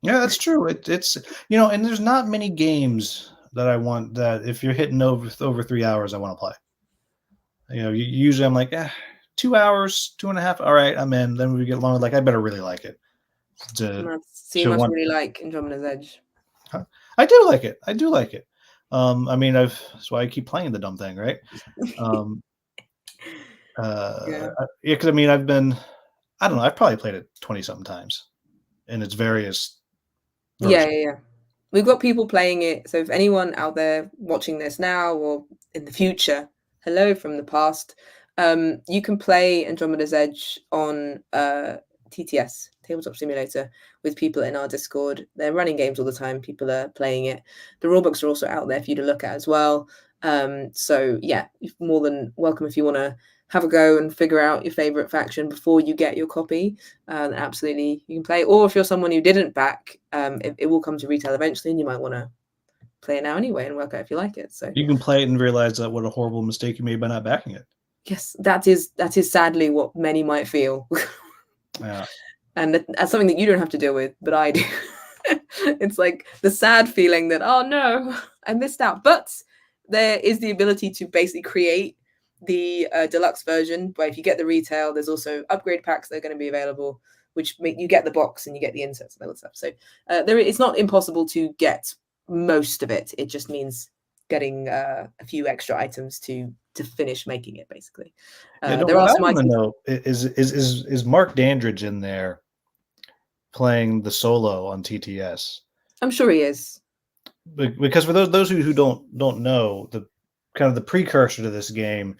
that's true. It's and there's not many games that I want that if you're hitting over 3 hours, I want to play. Usually I'm like, 2 hours, 2.5. All right, I'm in. Then we get longer. Like, I better really like it. So you must really like Andromeda's Edge. I do like it. I do like it. I mean, that's why I keep playing the dumb thing, right? Yeah. Because I mean, I don't know, I've probably played it 20 something times in its various versions. Yeah. We've got people playing it. So if anyone out there watching this now or in the future, hello from the past, you can play Andromeda's Edge on TTS, Tabletop Simulator, with people in our Discord. They're running games all the time. People are playing it. The rulebooks are also out there for you to look at as well. So yeah, you're more than welcome if you want to have a go and figure out your favorite faction before you get your copy. Absolutely, you can play. Or if you're someone who didn't back, it will come to retail eventually, and you might want to play it now anyway and work out if you like it. So you can play it and realize that what a horrible mistake you made by not backing it. Yes, that is sadly what many might feel. Yeah. And that's something that you don't have to deal with, but I do. It's like the sad feeling that, oh no, I missed out. But there is the ability to basically create the deluxe version, where if you get the retail, there's also upgrade packs that are going to be available, which make you get the box and you get the inserts and all that stuff. So it's not impossible to get most of it. It just means getting a few extra items to finish making it, basically. There are some items. Is Mark Dandridge in there playing the solo on TTS? I'm sure he is. Because for those who don't know, the kind of the precursor to this game,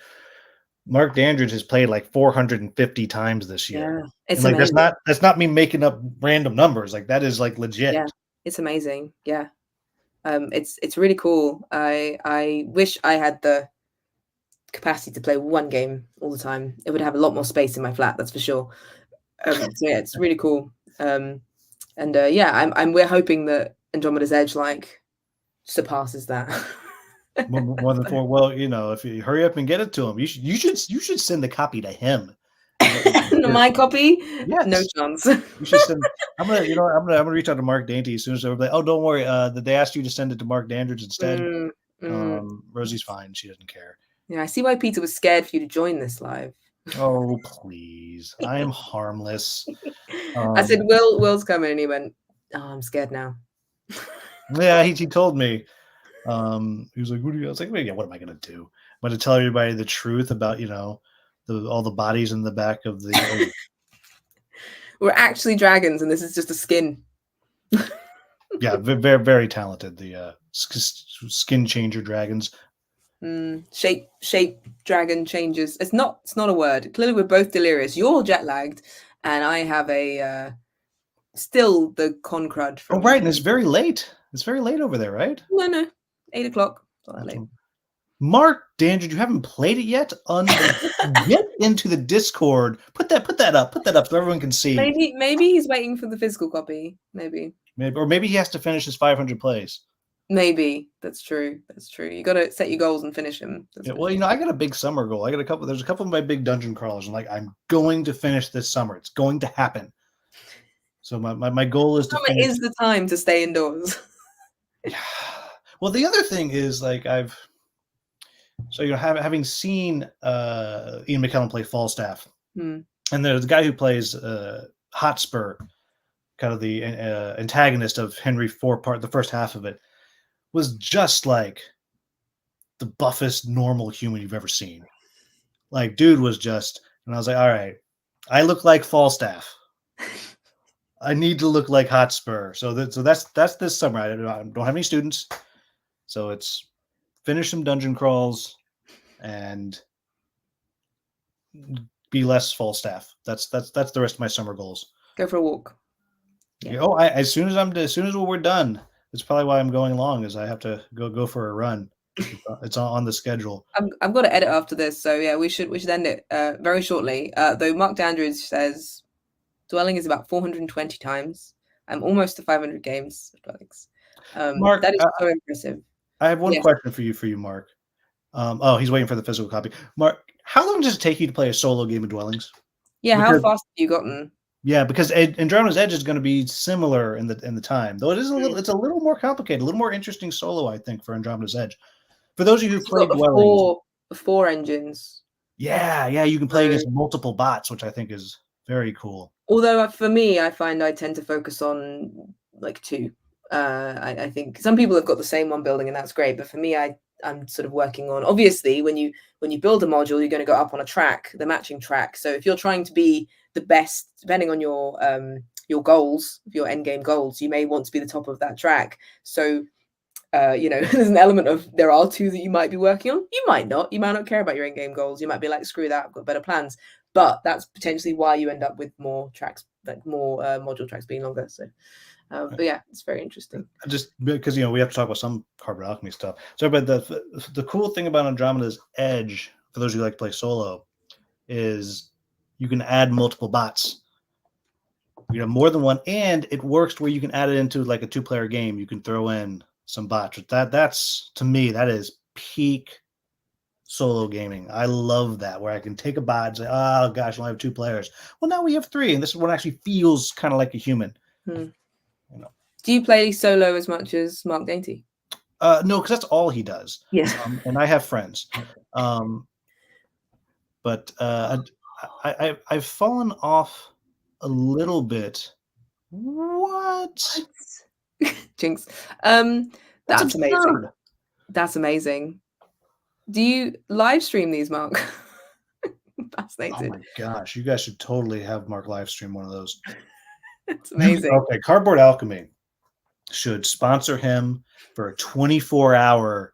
Mark Dandridge has played like 450 times this year. Yeah, it's like amazing. that's not me making up random numbers. Like, that is like legit. Yeah, it's amazing. Yeah. It's really cool. I wish I had the capacity to play one game all the time. It would have a lot more space in my flat, that's for sure. So yeah, it's really cool. We're hoping that Andromeda's Edge surpasses that. More than 4. Well, if you hurry up and get it to him, you should send the copy to him. My copy? Yes. No chance. You should send. I'm gonna reach out to Mark Dainty as soon as everybody. Oh, don't worry. They asked you to send it to Mark Dandridge instead. Rosie's fine. She doesn't care. Yeah, I see why Peter was scared for you to join this live. Oh, please! I am harmless. I said, Will's coming, and he went, "Oh, I'm scared now." Yeah, he told me. He was like, "What do you?" I was like, "Well, yeah, what am I gonna do? I'm gonna tell everybody the truth about all the bodies in the back of the." We're actually dragons, and this is just a skin. Yeah, very, very talented. The skin changer dragons. Shape dragon changes. It's not a word. Clearly, we're both delirious. You're jet lagged, and I have still the con crud. Oh, right, and it's very late. It's very late over there, right? No, 8 o'clock. It's not that late. Mark Dandridge, you haven't played it yet? Get into the Discord. Put that up so everyone can see. Maybe he's waiting for the physical copy. Maybe he has to finish his 500 plays. Maybe that's true. You got to set your goals and finish them. Yeah, well, I got a big summer goal. I got a couple. There's a couple of my big dungeon crawlers. I'm going to finish this summer. It's going to happen. So my goal is to finish. Is the time to stay indoors. Well, the other thing is having seen Ian McKellen play Falstaff, and there's a guy who plays Hotspur, kind of the antagonist of Henry IV part, the first half of it, was just like the buffest normal human you've ever seen. Like, dude was just, and I was like, all right, I look like Falstaff. I need to look like Hotspur. So that's this summer. I don't have any students, so it's finish some dungeon crawls and be less Falstaff. That's the rest of my summer goals. Go for a walk. Yeah. As soon as we're done, It's probably why I'm going long, is I have to go for a run. It's on the schedule. I've got to edit after this, so yeah, we should end it very shortly. Though Mark Dandridge says dwelling is about 420 times. I'm almost to 500 games of dwellings. Mark, that is so impressive. I have one Yes. question for you, Mark. Oh, he's waiting for the physical copy. Mark, how long does it take you to play a solo game of dwellings? Yeah, how fast have you gotten? Yeah, because Andromeda's Edge is going to be similar in the time, though it's a little more complicated, a little more interesting solo, I think, for Andromeda's Edge. For those of you who played dwellings, four engines. Yeah, you can play against multiple bots, which I think is very cool. Although for me, I find I tend to focus on like two. I think some people have got the same one building, and that's great. But for me, I'm sort of working on, obviously, when you build a module, you're going to go up on a track, the matching track. So if you're trying to be the best, depending on your goals, your end game goals, you may want to be the top of that track. So there's an element of, there are two that you might be working on. You might not care about your end game goals. You might be like, screw that, I've got better plans. But that's potentially why you end up with more tracks, like more module tracks being longer. So but yeah, it's very interesting. Just because we have to talk about some Cardboard Alchemy stuff. So, but the cool thing about Andromeda's Edge, for those who like to play solo, is you can add multiple bots. You have more than one, and it works where you can add it into like a 2-player game. You can throw in some bots. That's, to me, that is peak solo gaming. I love that, where I can take a bot and say, oh gosh, I only have 2 players. Well, now we have 3, and this one actually feels kind of like a human. Do you play solo as much as Mark Dainty? No, because that's all he does. Yeah. And I have friends. But I've fallen off a little bit. What? Jinx. That's amazing. That's amazing. Do you live stream these, Mark? Fascinated. Oh my gosh, you guys should totally have Mark live stream one of those. It's amazing. Okay, Cardboard Alchemy should sponsor him for a 24-hour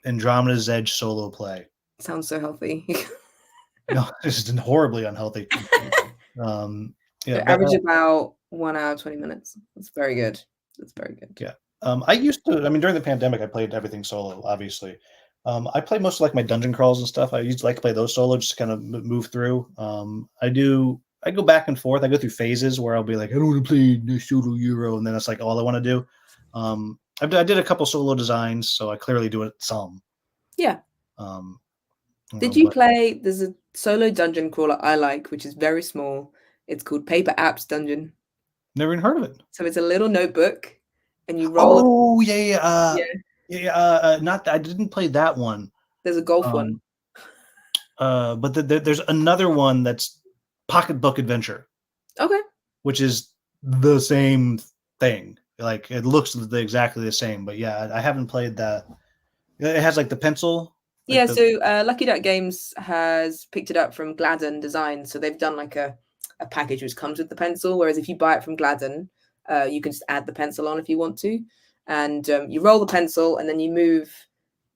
Andromeda's Edge solo play. Sounds so healthy. No, this is horribly unhealthy. Average about 1 hour, 20 minutes. That's very good. That's very good. Yeah. I used to, during the pandemic, I played everything solo, obviously. I play most of like my dungeon crawls and stuff. I used to like to play those solo, just to kind of move through. I go back and forth. I go through phases where I'll be like, I don't want to play the solo Euro, and then that's like all I want to do. I did a couple solo designs, so I clearly do it some. Yeah. Did you play? There's a solo dungeon crawler I like, which is very small. It's called Paper Apps Dungeon. Never even heard of it. So it's a little notebook, and you roll. Oh yeah. Not I didn't play that one. There's a golf one. But there's another one that's Pocketbook Adventure. Okay. Which is the same thing. Like it looks exactly the same, but yeah, I haven't played that. It has like the pencil. Like so Lucky Duck Games has picked it up from Gladden Design. So they've done like a package which comes with the pencil. Whereas if you buy it from Gladden, you can just add the pencil on if you want to. And you roll the pencil and then you move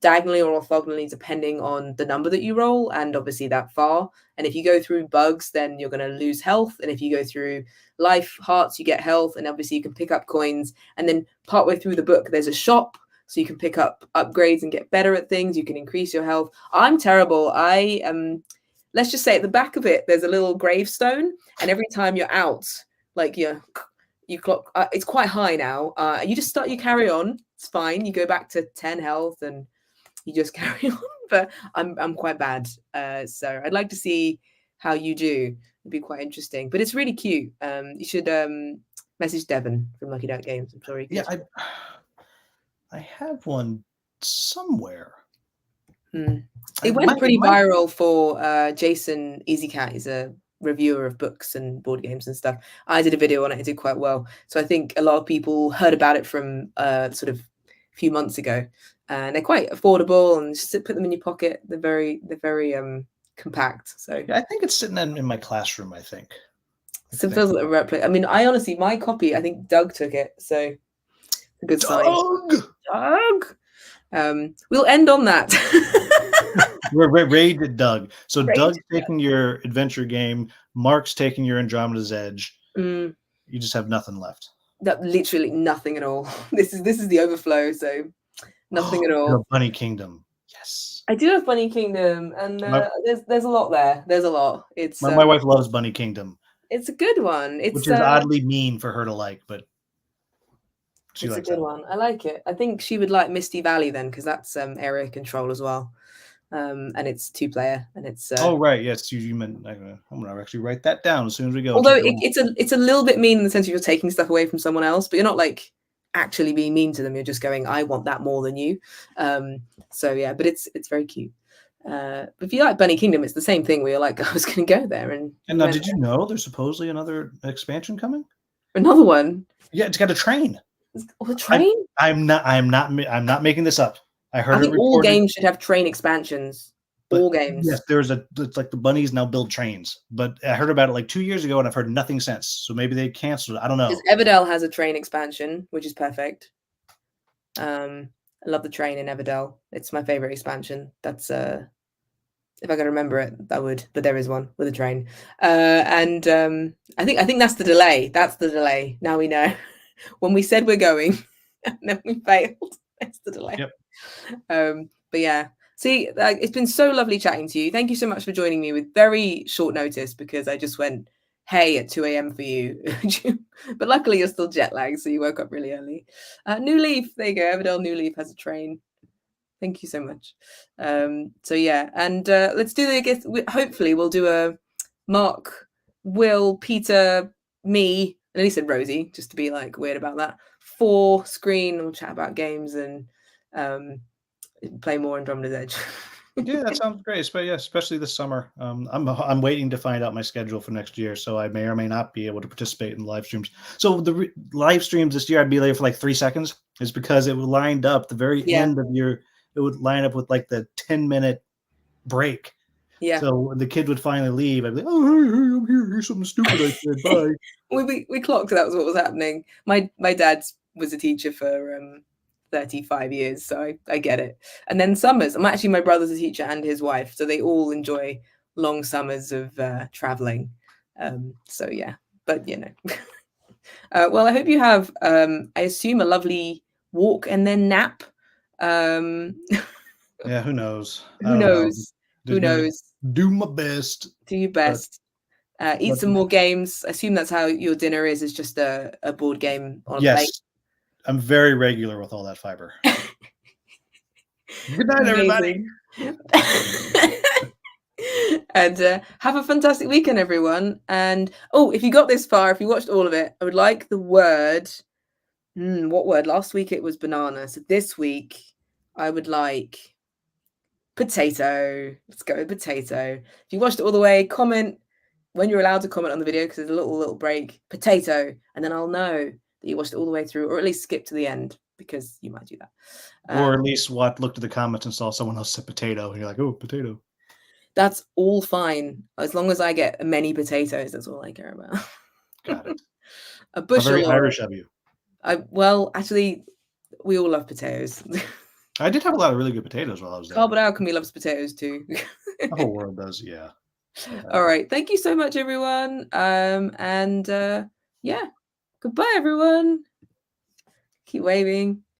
diagonally or orthogonally depending on the number that you roll, and obviously that far. And if you go through bugs, then you're going to lose health. And if you go through life hearts, you get health. And obviously you can pick up coins. And then partway through the book, there's a shop. So you can pick up upgrades and get better at things. You can increase your health. I'm terrible. I let's just say at the back of it, there's a little gravestone. And every time you're out, like you clock, it's quite high now. You just you carry on. It's fine. You go back to 10 health and you just carry on. But I'm quite bad. So I'd like to see how you do. It'd be quite interesting. But it's really cute. You should message Devon from Lucky Duck Games. I'm sorry. Yeah, I have one somewhere. It went pretty viral for Jason Easycat. He's a reviewer of books and board games and stuff. I did a video on it. It did quite well. So I think a lot of people heard about it from sort of a few months ago. And they're quite affordable, and just put them in your pocket. They're very compact. So yeah, I think it's sitting in my classroom. I think. So it feels like a replica. I honestly, my copy, I think Doug took it. So a good sign. Doug. We'll end on that. We're raided Doug. So Doug's taking your adventure game. Mark's taking your Andromeda's Edge. You just have nothing left. That literally nothing at all. This is the overflow, so nothing at all. Bunny Kingdom. Yes. I do have Bunny Kingdom, and there's a lot there. There's a lot. It's my wife loves Bunny Kingdom. It's a good one. Which is oddly mean for her to like, but it's a good one. I like it. I think she would like Misty Valley then, because that's area control as well. And it's 2-player, and it's oh right, yes, you meant I'm gonna actually write that down as soon as we go. Although it's a little bit mean in the sense of you're taking stuff away from someone else, but you're not like actually being mean to them. You're just going, I want that more than you. So yeah, but it's very cute. But if you like Bunny Kingdom, it's the same thing where you're like, I was going to go there, and now did you know there's supposedly another expansion coming? Another one? Yeah, it's got a train. A train? I'm not making this up. I think all games should have train expansions. But all games. Yes, it's like the bunnies now build trains. But I heard about it like 2 years ago, and I've heard nothing since. So maybe they canceled it. I don't know. Because Everdell has a train expansion, which is perfect. I love the train in Everdell. It's my favorite expansion. That's if I could remember it, I would. But there is one with a train. And I think that's the delay. That's the delay. Now we know. When we said we're going, and then we failed. That's the delay. Yep. But yeah. See, it's been so lovely chatting to you. Thank you so much for joining me with very short notice, because I just went, hey, at 2 a.m. for you. But luckily you're still jet lagged, so you woke up really early. New Leaf, there you go. Everdell New Leaf has a train. Thank you so much. So yeah, and let's do the, hopefully we'll do a Mark, Will, Peter, me, and he said Rosie, just to be like weird about that. 4 screen, we'll chat about games and play more Andromeda's Edge. Yeah, that sounds great. But yeah, especially this summer. I'm waiting to find out my schedule for next year, so I may or may not be able to participate in live streams. So the live streams this year, I'd be there for like 3 seconds, is because it lined up the very end of your. It would line up with like the 10-minute break. Yeah. So when the kid would finally leave, I'd be like, "Oh, hey, I'm here. Here's something stupid I said. Bye." we clocked that was what was happening. My dad was a teacher for 35 years, so I get it. And then summers. My brother's a teacher and his wife, so they all enjoy long summers of traveling. So yeah, but you know. Well, I hope you have, I assume, a lovely walk and then nap. Yeah, who knows? Who knows? Who knows? Do my best. Do your best. Eat some more games. I assume that's how your dinner is just a board game on a plate. I'm very regular with all that fiber. Good night, everybody. And have a fantastic weekend, everyone. And if you got this far, if you watched all of it, I would like the word. What word? Last week it was banana. So this week I would like potato. Let's go with potato. If you watched it all the way, comment when you're allowed to comment on the video, because there's a little break. Potato, and then I'll know that you watched it all the way through, or at least skip to the end, because you might do that. Or at least looked at the comments and saw someone else said potato, and you're like, oh, potato. That's all fine. As long as I get many potatoes, that's all I care about. Got it. A bushel. Very Irish of you. Well, actually, we all love potatoes. I did have a lot of really good potatoes while I was there. Cardboard Alchemy loves potatoes too. The whole world does, yeah. All right. Thank you so much, everyone. And yeah, goodbye, everyone. Keep waving.